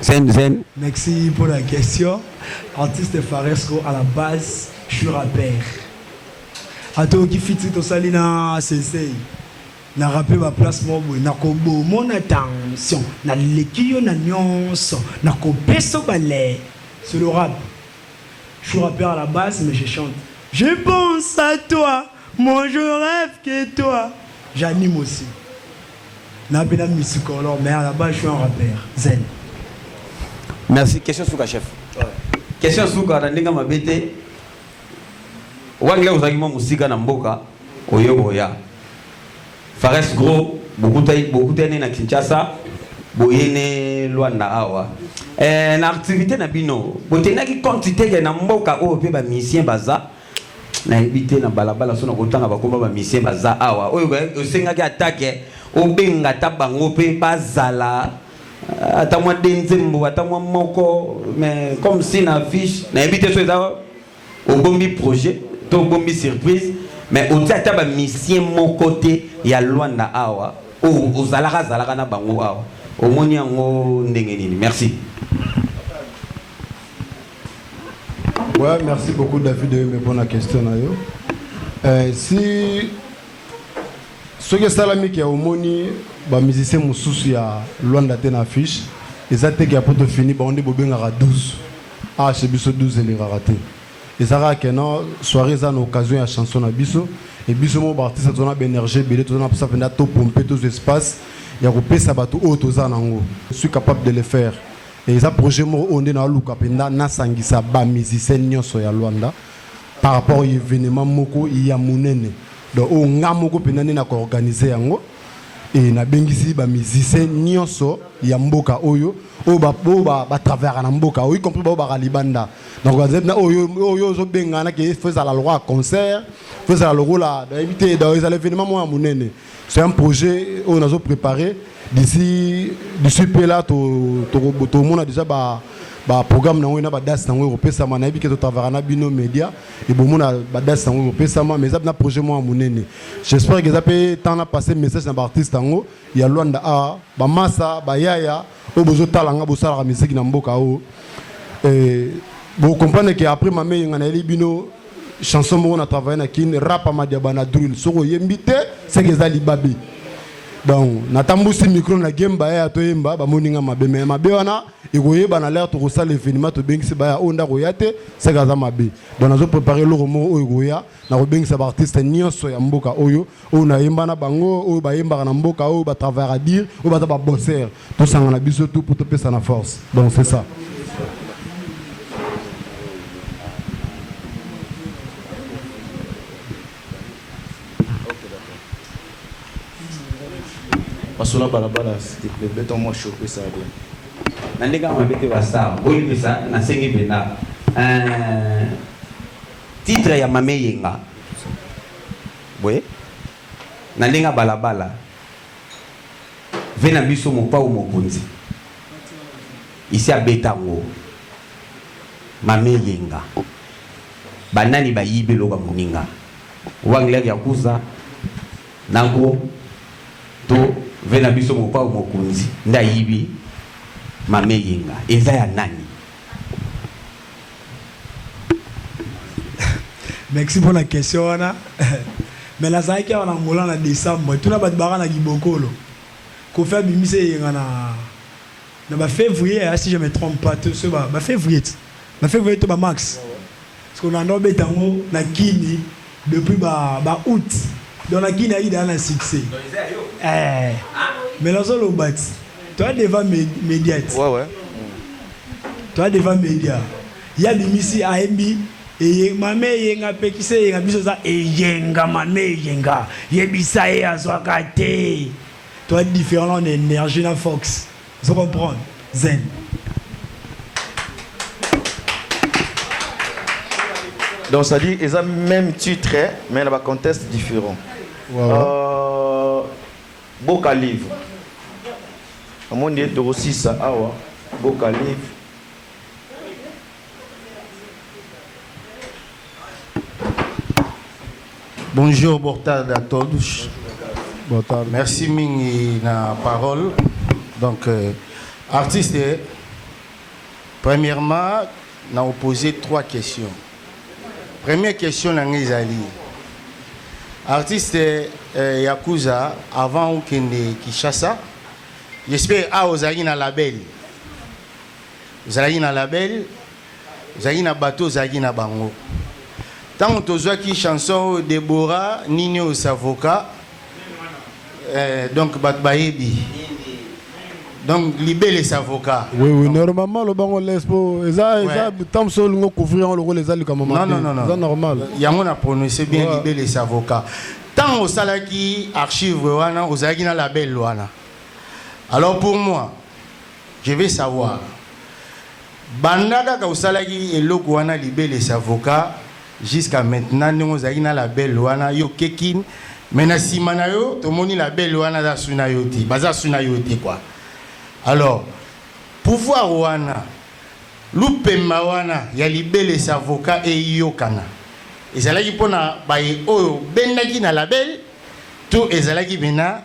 Zen. Merci pour la question. Artiste Faresco, à la base, je suis rappeur. À toi qui fit tout ça, na sensei. Na rappé ma place mon na kombo mon attention. Na lekio na nyonso. Na kopeso balai. C'est le rap. Je suis rappeur à la base, mais je chante. Je pense à toi, moi je rêve que toi. J'anime aussi. Na bena musicolore, mais à la base, je suis un rappeur. Zen. Merci. Question Souka, chef. Question Souka, Nandinga Mabete. Wangle Ozagima Musika Namboka, Oyoboya. Fares Gros, beaucoup de na Kinshasa, Boyene Luanda Awa. Na activité na bino, botena ki quantité ke na mboka o pe ba misien baza. Na ebité na balabala so na kotanga ba komba ba misien baza awa. Oyo osenga ki attaque, obenga tabango pe bazala. Attends-moi d'enzembo, attends-moi moko, mais comme si na affiche, na évité ce ça au bombi projet, au bombi surprise, mais au tata ba mission mon côté, il y a loin na awa, au zalaka na bango awa, au moni ango ndengeni. Merci. Ouais, merci beaucoup David de me pour la question na yo. Si ce que salami qui a au moni ba musicien mususu ya Luanda te na affiche ezate ki apoto fini ba onde bobengaka 12 ah chez biso 12 les raté ezara que non soirée za na occasion ya chanson na biso et biso mo ba artiste tona ba énergie belé tona pour ça penda to pomper tous espace ya ko pesa bato auto za nango je suis capable de le faire et ça projet mo onde na luka penda na sangisa ba musicien nyonso ya Luanda par rapport à événement moko ya munene donc o ngamoko penda na ko organiser yango et na bengisi ba musicien nyonso ya mboka oyo o ba travers na mboka oyo compris ba libanda donc na oyo zo bengana ke faisait la loi concert faisait la rôle d'inviter dans les événements moi munene c'est un projet on a préparé d'ici peu là tout le monde a déjà ba programme na na ba das na pesa ma na bi ke to travers na bino media et bon mona ba das na pesa ma mais ça na projet moi munene j'espère que ça peut temps na passer message na ba artiste ngo ya Luanda a ba massa ba yaya o bozo talanga bo sala musique na mboka o et vous comprenez que après ma mère ngana li bino chanson mo na travailler na kin rap ma diabana drill soko yembite c'est que ça li babi donc natambusi micro na game ba ya to yemba ba moninga mabe mais mabe wana ikoyeba na l'air to kosala événement to bengisi ba ya onda koyate c'est que ça mabe donc nazo préparer le romo o ikoya na ko bengisa ba artiste nyonso ya mboka oyo o na yemba na bango o ba yemba na mboka o ba travers à dire o ba bosser tout ça na biso tout pour te pesa na force donc c'est ça. Pasola balabala s'il te plaît, béton-moi choper ça bien. Nandega mabete basa, boyi pesa na sengi pena. Titre ya mame yenga. Boye. Nandega balabala. Vena biso mopa ou mokonzi. Ici à Betango. Mame yenga. Banani ba yibe loba moninga. Wangler ya kuza. Nango to vena biso mopa ou mokonzi nda yibi mame yenga eza ya nani. Merci pour la question wana. Mais la zaiki wana ngola na décembre tout na batbara na gibokolo ko faire bimise yenga na ba février si je me trompe pas tout ce ba février na fait que tu max parce qu'on a nommé tango na kini depuis août dans la kini a eu un succès mais là le bat toi devant média ouais toi devant média il y a des missi AMB et mame yenga pekise yenga biso za yenga mame yenga yebisa e azwaka te toi différent en énergie na Fox vous comprenez zen. Donc ça dit ils ont même titre mais dans un contexte différent. Boka livre. À mon dieu de aussi ça awa Boka livre. Bonjour, boa tarde a todos. Boa tarde. Merci mingi na parole. Donc, artiste, premièrement, nous avons posé 3 questions. Première question, Nangizali. Artiste Yakuza, avant qu'il Kinshasa, j'espère que vous avez un label. Vous avez un label, vous avez un bateau, vous avez un bango. Tant que vous avez une chanson Déborah, Nino Savoka, donc Batbaebi. Donc, libérer les avocats. Oui, normalement, le bango l'espo. Tant que nous couvrons le rôle des alliés comme non. C'est normal. Il y a un prononcé bien libérer les avocats. Tant que vous avez archive, vous avez un label. Alors, pour moi, je vais savoir. Bandaka ka usalaki eloko wana libérer les avocats. Jusqu'à maintenant, nous avons un label wana yo kekin. Mais na simana yo, to moni label wana za sunayoti. Baza sunayoti quoi. Alors, pouvoir wana, l'upema wana, ya libérer les avocats et yokana. Et ça là qui pona baye oyo benaki na label, tout et ça là qui bena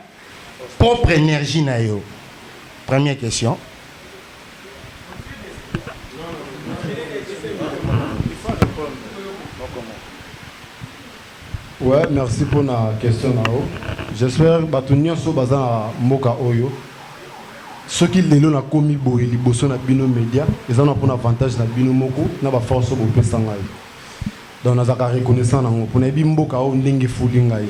propre énergie na yo. Première question. Ouais, merci pour la question. J'espère que Batunia so baza moka oyo. Ceux qui les l'ont commis boy, les bossons na bino média, ils ont un avantage na bino moko, na ba force au pesangai. Donc na zaka reconnaissant na ngo, pour na bimboka o ndenge fulingai.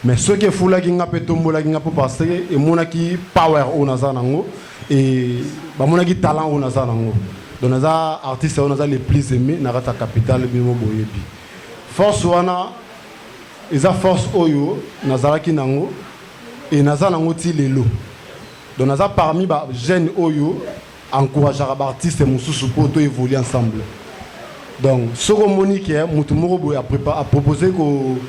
Mais ceux qui fula ki nga petombola ki nga po passer et mona ki power o na za nango et ba mona ki talent o na za nango. Donc na za artiste o na za les plus aimés na rata capitale bino boyebi. Force wana eza force oyo nazalaki nango et naza nango ti lelo. Donc naza parmi ba jeunes oyo encourageara ba artiste mususu pour to évoluer ensemble. Donc soko monique mutu moko boy a proposé ko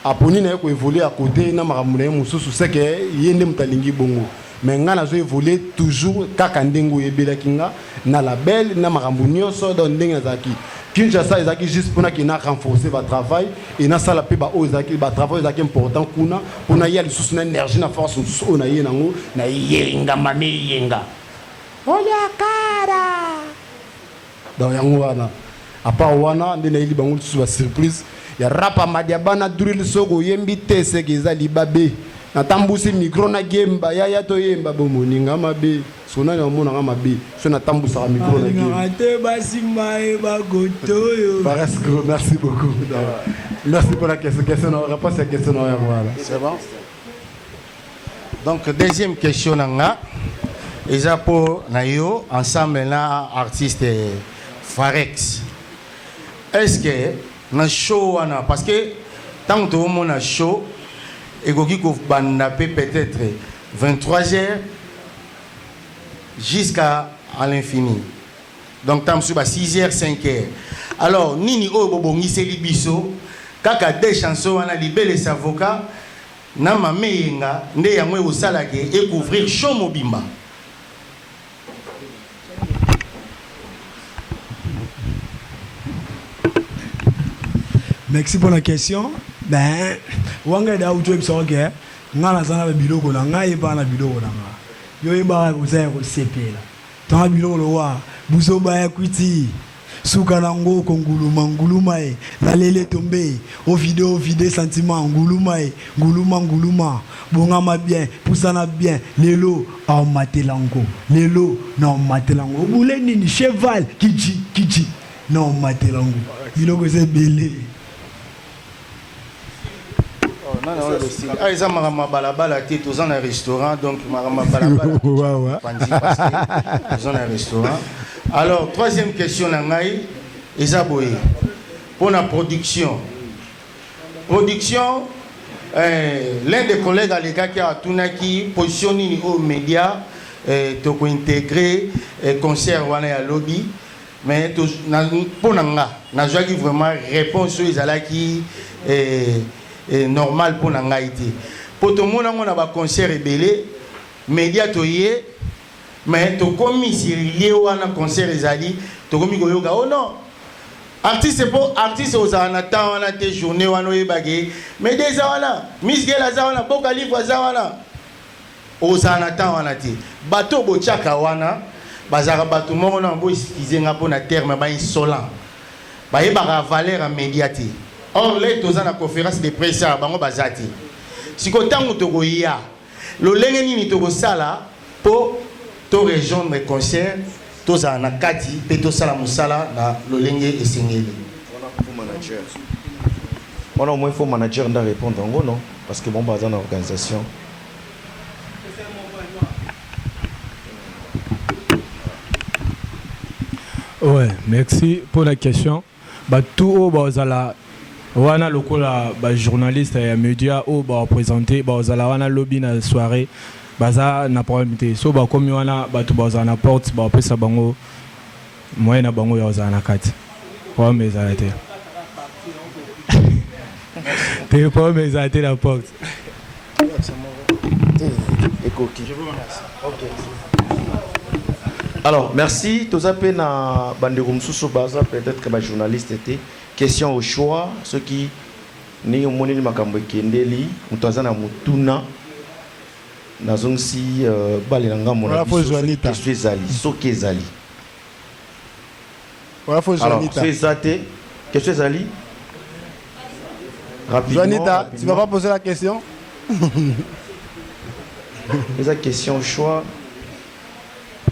aponi na ko évoluer à côté na makamuna mususu c'est que yende mutalingi bongo. Mais nga nazo évoluer toujours kaka ndengo yebela kinga na label na makambu nyonso donc ndenga zaki. Kinshasa ezaki juste pour na renforcer votre travail et na sala pe ba o ezaki ba travail ezaki important kuna pour na ya lisusu na énergie na force on na ye nango na yenga mame yenga oya kara donc yango wana à part wana ndena ili bango lisusu ba surprise ya rapa madiabana drill soko yembi tese keza libabe na tambusi micro na gemba ya to yemba bomoninga mabe sona na mona nga mabe so na tambusa micro na gemba ngate basi mai ba gotoyo merci beaucoup merci pour la question réponse à la question voilà c'est bon. Donc deuxième question nanga eza po na yo ensemble na artiste Farex. Est-ce que na show wana parce que tant que on a show et qu'on va peut-être 23h jusqu'à l'infini. Donc, tant que 6h, 5h. Alors, Nini Obobongi Selibiso, kaka des chansons, on a libéré les avocats, Nama Meyenga, Nde Yamwe Osalake, et couvrir Chomobimba. Merci pour la question. Ben, wanga da uto ebisoke ngala sana be biloko na ngai ba na biloko na nga yo iba ko za ko sepela ta biloko lo wa buso ba ya kwiti suka na ngo ko nguluma e la lele tombe au vide sentiment nguluma bonga ma bien pusana bien lelo au matelango lelo na matelango bule nini cheval kiji non matelango biloko eza ebele eza makambo balabala te toza na restaurant donc makambo balabala toza na restaurant. Alors troisième question na ngai eza boye pour la production l'un des collègues à l'écart qui a tunaki positionné aux médias to intégrer concert wana ya lobby mais pour nanga nazwaki vraiment réponse ezalaki normal pour nanga été pour tout le monde on a ba concert ebele média to yé mais to komi lié wana concert ezali to komi koyoka oh non artiste aux anata wana te journée wana oyebage mais des wana Miss Gela za wana boka livre za wana aux anata wana te bateau bochaka wana bazara bateau moko na bo iskizenga pona terme ba insolent ba yebaka valeur médiatique. Or les toza na conférence de presse bango bazati siko tango tokoya lo lenge nini tokosala po to rejoindre concert toza na kati pe to sala musala na lo lenge esengeli. On a au moins faut manager de répondre en gros non parce que bon bazar dans l'organisation. Ouais, merci pour la question. Bah tout au bazala wana lokola ba journaliste et média au ba présenter bazala wana lobby na soirée baza na problème te so ba komi wana ba tu baza na porte ba pesa bango moyen na bango ya za na kati kwa meza te te pour meza te la porte. Alors merci toza pe na bandeko msusu baza peut-être que ba journaliste était question au choix ceux qui ni moneli makambo kendeli mutaza na mutuna nazongsi bale nanga mona biso ezali soki ezali voilà faut Joanita alors c'est question ezali rapidement Joanita tu vas pas poser la question la question au choix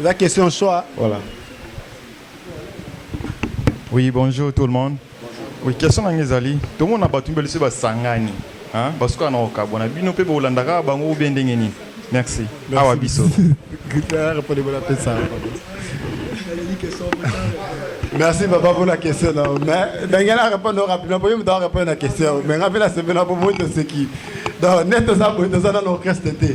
la question au choix voilà. Oui, bonjour tout le monde. Oui, question ngezali. Tout le monde a battu belle seba sangani. Hein? Parce qu'on a au Cap, on a bino pe bolandaka bango bien dengeni. Merci. Awa biso. Merci papa pour la question. Mais Daniela répond rapidement. Pour me répondre à la question. Mais rappelle la semaine pour moi de ce qui. Donc net ça pour ça dans l'orchestre été.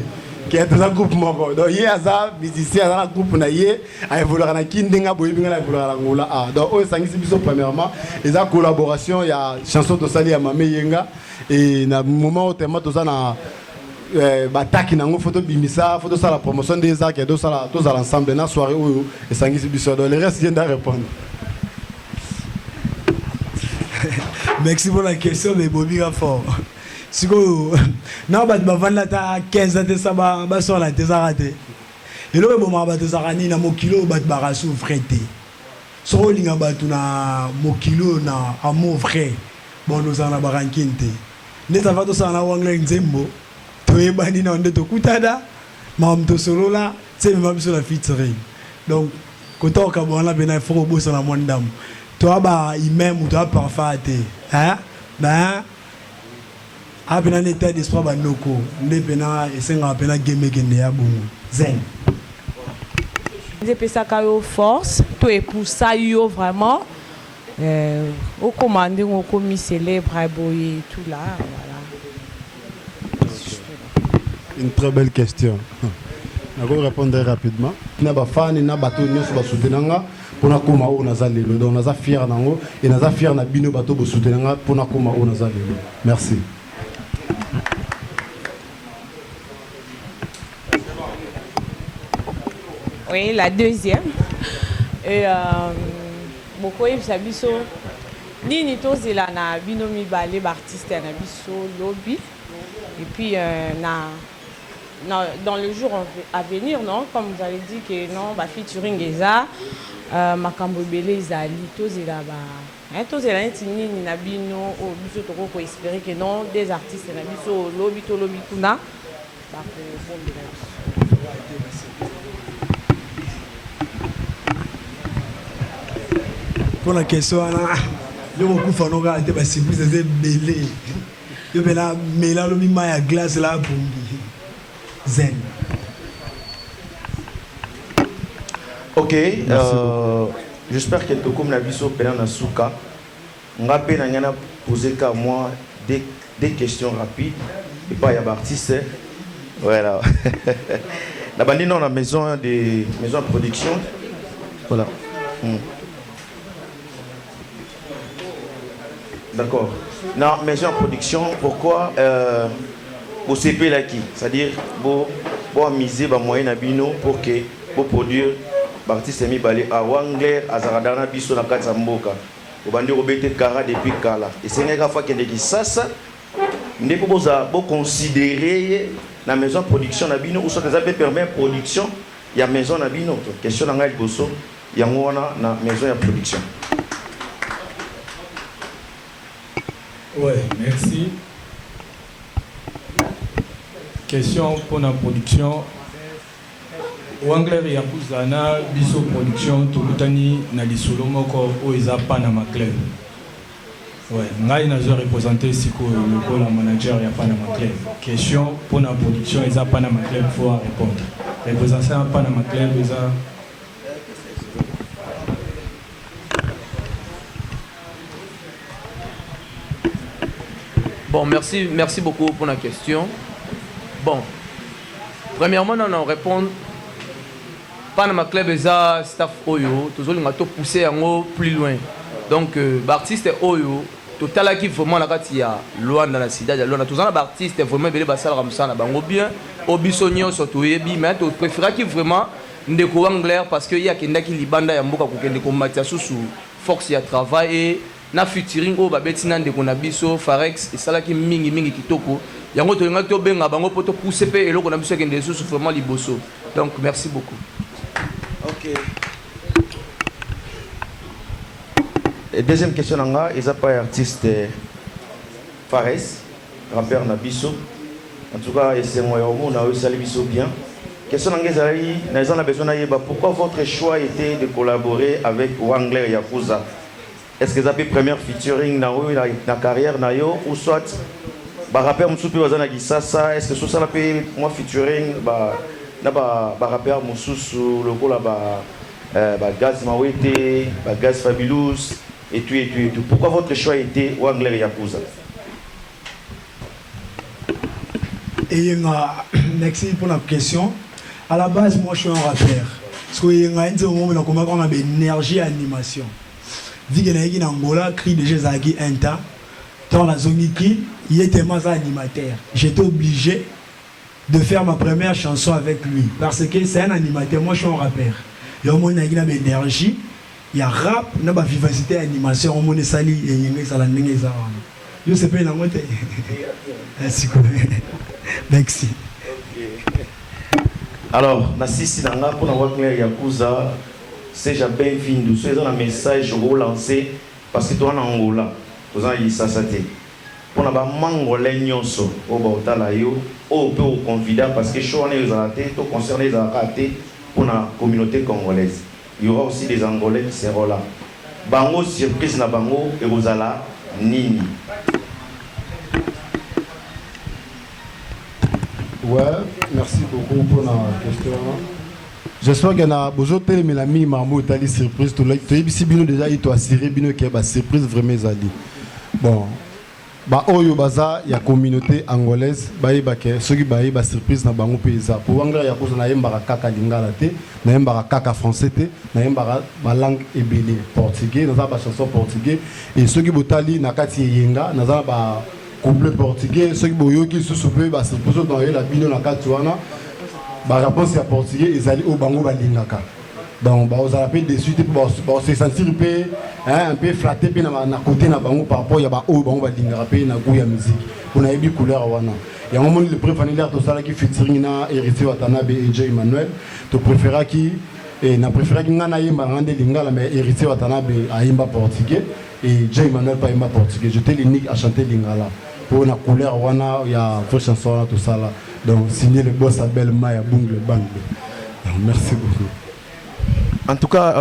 Qui est dans un groupe moko. Donc hier ça musicien dans un groupe na yé a évolué na kindinga boy binga évolué na ngola ah. Donc au sangisi biso premièrement les collaboration il y a chanson de Sali ya Mame Yenga et na moment où tellement tout ça na bataki nango photo bimisa photo ça la promotion des arts qui est ça tous à l'ensemble na soirée où et sangisi biso donc le reste vient de répondre. Merci pour la question mais Bobby Raffort. Siko na bat bavanda ta 15 ans ça ba so la tezarate lelo bo ma bat zarani na mokilo bat bara souffrete so linga batu na mokilo na amour vrai bon nous en abarankinte neta vato sana wangla nzembo to ebani na ndeto kutada mam to solo la c'est même sur la featuring donc kotoka bona bena foko bosa na mondam to aba imem to parfait hein ben apena n'état d'espoir banoko ndepena esenga pena game kende ya bongo zen depesa kayo force to et pour ça yo vraiment au commandé au commis célèbre boy tout là voilà. Une très belle question. Je vais répondre rapidement. Na ba fan na bato nyonso ba soutenanga pona koma o na zalelo donc na za fier nango et na za fier na bino bato bo soutenanga pona koma o na zalelo. Merci. Oui, la deuxième. Et beaucoup de sabiso ni tozela na binomi balé artiste na biso lobby et puis dans le jour à venir non comme vous avez dit que non ba featuring eza makambo belé ezali tozela ba tozela nini na bino o biso to ko espérer que non des artistes na biso lobby to lobby kuna ba ko bombela. pour la question yo kokufa noka ate ba surprise eze belé yo pena mela lo mima ya glace la bombi zen. Ok, j'espère que comme la biso pena na suka nga pe na ngana poser qu'à moi des questions rapides et pas y a artiste. Voilà. La bandine dans la maison de production. Voilà. D'accord. Non, maison de production, pourquoi au CP là qui, c'est-à-dire pour miser ba moyen na bino pour que pour produire artiste mi balé à Wangler à Zaradana biso na kati mboka. Au bandi robete kara depuis kala. Et c'est nga fa kende ki sasa ndeko boza bo considérer la maison de production na bino ou soit des appels permet production il y a maison na bino question na ngai boso yango wana na maison de production. Ouais, merci. Question pour la production. Wangler ya kuzana biso production tokutani na lisolo moko o eza Panama Club. Ouais, ngai nazo représenter siko le manager ya Panama Club. Question pour la production eza Panama Club faut répondre. Représentant Panama Club eza Bon, merci beaucoup pour la question. Bon, premièrement, on répond. Panama Club est un staff Oyo, tout le monde a poussé plus loin. Donc, l'artiste Oyo, total qui vraiment la katia loin dans la cité, loin dans tout ça, l'artiste vraiment belé basal ramsana, bango bien, obisonio surtout yebi, mais tu préfères qui vraiment ndeko Wangler parce que y a kenda qui libanda ya mboka kokende ko matia sous force ya travail et na featuring o babetina ndeko na biso Farex et sala ki mingi kitoko. Yango to nga to benga bango poto pousser pe eloko na biso kende sous vraiment liboso. Donc merci beaucoup. Ok. Et deuxième question nanga, ils a pas artiste Fares, rappeur Nabiso. En tout cas, c'est moi on a aussi Biso bien. Question nanga ezali, na ezana besoin na yeba pourquoi votre choix était de collaborer avec Wangler Yakuza. Est-ce que vous avez première featuring na na carrière na yo ou soit ba rappeur musupi wazana gisasa, est-ce que so ça la pe moi featuring ba na ba rappeur mususu loko la ba Gaz Mawete, ba Gaz Fabulous et tout. Pourquoi votre choix était Wangler Yakuza? Et merci pour la question. À la base, moi je suis un rappeur. Parce que il y a un moment où on a une énergie et animation. Vu que dans Angola, cri de Jézaki Inta, dans la zone qui il était tellement animateur. J'étais obligé de faire ma première chanson avec lui. Parce que c'est un animateur, moi je suis un rappeur. Il y a une énergie, il y a rap, il y a vivacité, animation, il y a sali et il y a salanding. Je sais pas, il y a merci. Alors, Nassisi Nanga pour la Wangler Yakuza, c'est jamais fini. C'est un message relancé parce que toi en Angola, vous avez ça saté. Pour la mangolais nyonso, au bautala yo, au peu au confident parce que chaque année vous avez tout concerné les ratés pour la communauté congolaise. Il y aura aussi des Angolais qui seront là. Bango surprise na bango et vous allez nini. Ouais, merci beaucoup pour la question. J'espère qu'il y a besoin de mais la mi marmot tali surprise tout là. Tu es ici bino déjà il doit assurer bino qu'il y a surprise vraiment zali. Bon, bah oyo baza ya communauté angolaise ba ke ceux qui ba surprise na bango paysa. Pour Wangler ya cause na yemba kaka lingala te, na yemba kaka français te, na yemba ba langue ebele portugais, na ba chanson portugais et ceux qui botali na kati yenga na ba couplet portugais, ceux qui boyoki sous soupe ba surprise dans la bino na kati wana. Ba réponse ya portugais ezali au bango balingaka. Donc ba os appels de suite pour se sentir un peu flatté pe na côté na bango par rapport ya ba au bango balingaka pe na goût ya musique. On a eu couleur wana. Il y a un moment le préféré to sala ki featuring na Héritier Watanabe et Jay Emmanuel. To préféra ki et na préféra ki ngana yemba ngande lingala mais Héritier Watanabe a yemba portugais et Jay Emmanuel pas yemba portugais. J'étais l'unique à chanter lingala. Pour la couleur wana il y a deux chansons tout ça là. Donc signé le boss Abel Maya Bungle Bang. Merci beaucoup. En tout cas,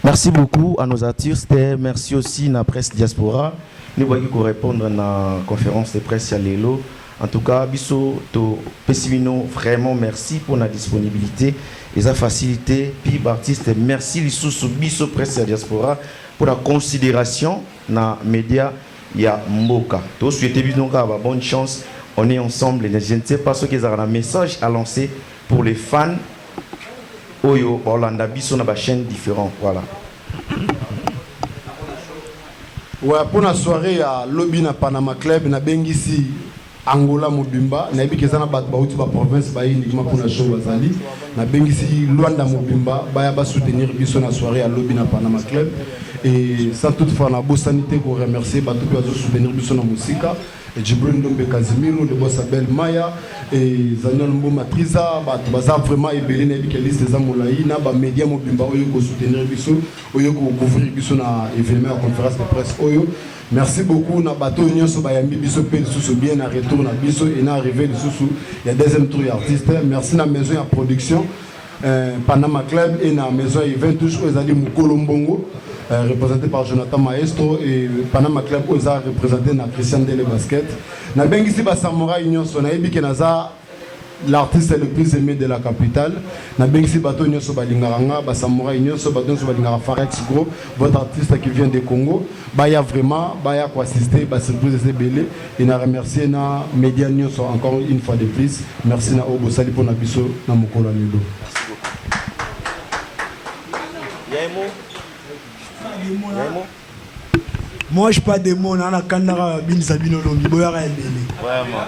Merci beaucoup à nos artistes. Merci aussi à la presse diaspora. Nous voyons répondre à la conférence de presse à Lelo. En tout cas, Bisso, Pessimino, vraiment merci pour la disponibilité et la facilité. Puis, artiste, merci les Bisso presse à diaspora pour la considération dans les médias. Il y a Mboka. Tous souhaitez bonne chance. On est ensemble. Je ne sais pas ce qu'ils ont un message à lancer pour les fans. Oyo, Orlando Bisso na ba chaîne différente. Voilà. Ouais, pour la soirée à Lobby na Panama Club, na Bengisi Angola Mobimba, na ebi kezana bat ba uti ba province ba uniquement pour la show bazali. Na Bengisi Luanda Mobimba, ba ba soutenir Bisso na soirée à Lobby na Panama Club. Et sans toutefois na sanité pour remercier ba tout pour soutenir Bisso na musica. Et Djibril Ndombe Casimiro, le boss Abel Maya et Zaniel Mbo Matriza, baza vraiment ébélé na ebi liste des amolaï na ba média Mobimba oyo ko soutenir Bisso, oyo ko couvrir Bisso na événement à conférence de presse oyo. Merci beaucoup na bateau nyonso bayambi biso pe sous bien na retour na biso et na arrivé sous il y a deuxième tour artiste. Merci na maison de production Panama Club et na maison event toujours ezali Mukolo Mbongo représenté par Jonathan Maestro et Panama Club oza représenté na Christian Dele Basket. Na bengisi ba samouraï nyonso na ebi kenaza l'artiste le plus aimé de la capitale. Na bengisi bato nyonso balingaranga ba samouraï nyonso bato nyonso balingara Farex Gros, votre artiste qui vient de Congo. Baya vraiment baya ko assister ba surprise c'est belé et na remercier na média nyonso encore une fois de plus. Merci na Obo Sali pour na biso na mokolo lelo. Moi je pas de mots na na kanara bin sabino longi boyara ebele. Vraiment.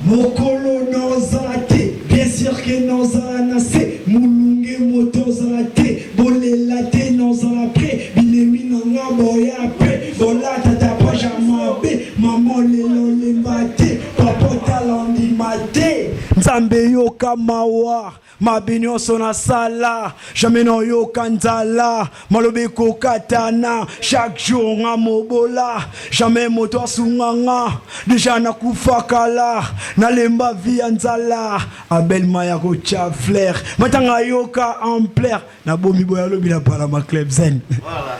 Mokolo nozate, bien sûr que nozanase, mulunge motozate, bolelate nozapre, bilemi nanga boyape, bolata tapa jamabe, maman lelo lembate, papa talandi mate, nzambe yoka mawa. Ma binyo sona sala, jamais non yo kanzala, malobe ko katana, chaque jour nga mobola, jamais moto sunganga, déjà na kufakala, na lemba via nzala, Abel Maya ko flair, matanga yoka amplaire, na bomi boya lobi na Panama Club zen. Voilà.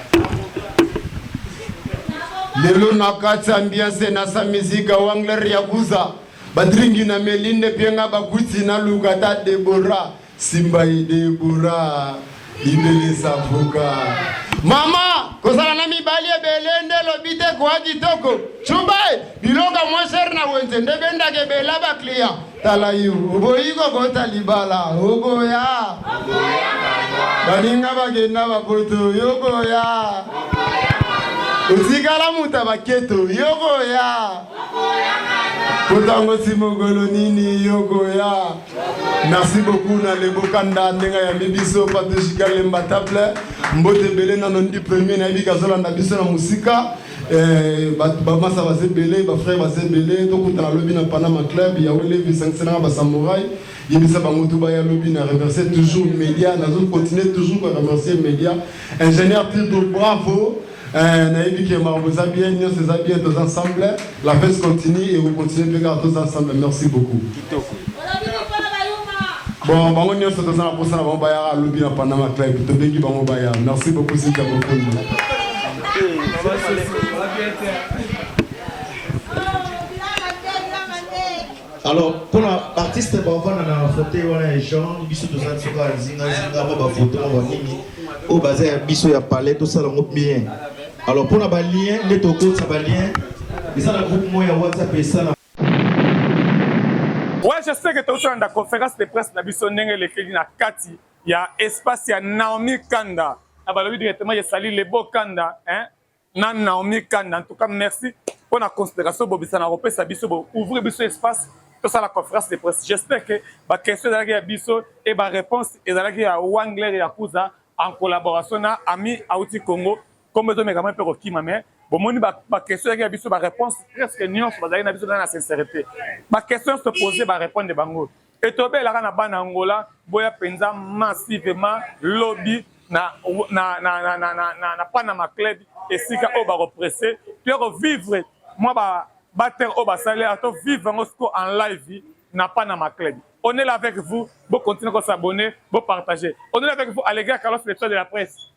Lelo nakati ambiance na sa muzika Wangler Yakuza. Badringi na Melinde pienga bakuti na Lugata Deborah Simbai Deborah Ibele Safuka Mama kozala na mibali ebelende lobite kwa kitoko Chumbai bilonga mwenser na wenze ndebenda ke bela ba client tala yu oboyiko kota libala oboya baninga bagenda bapoto yoboya Uzikala muta baketo yoboya Kotango simogolo nini yogoya. Merci beaucoup na lebokanda ndenga ya bibiso pateshika lemba table. Mbote bele na non du premier na bika zola na biso na musika. Ba masa ba sebele ba frère ba sebele to kutana lobi na Panama Club ya wele vi 500 ba samouraï. Yebisa ba mutu ba ya lobi na remercier toujours média na zo continuer toujours à remercier média. Ingénieur Tito bravo. Naïbi vous avez bien, nous sommes bien tous ensemble. La fête continue et vous continuez de garder tous ensemble. Merci beaucoup. Bon, on est tous ensemble pour ça. On va y aller à l'objet de Panama Club. Merci beaucoup, c'est Alors, pour l'artiste, on va faire photo, on a un genre, on va faire photo, on va faire parler, tout ça, on va bien. Alors, pour les liens, les tokos, ça va lien. Mais ça, le groupe, moi, WhatsApp et ça. Ouais, je sais que tu es dans la conférence de presse, il y a espace, il y a Naomi Kanda. Alors, directement, je salue les beaux Kanda. Naomi Kanda. En tout cas, merci pour la considération. Ouvrir l'espace. Tout ça, la conférence de presse. J'espère que la question de la Bisso et la réponse est à Wangler et Yakuza en collaboration avec Ami Aouti Congo. Comme je me rappelle, je la question de la Bisso, la réponse presque non, dans la sincérité. Ma question se posait, la réponse de Bango. Et tu as la ban Angola, boya penza massivement lobby na Panama Club et si ka oba repressé, puis vivre moi battre au basale à vivre en live na Panama Club. On est là avec vous. Vous continuez à s'abonner, vous partager. On est là avec vous à l'égard Carlos, le de la presse.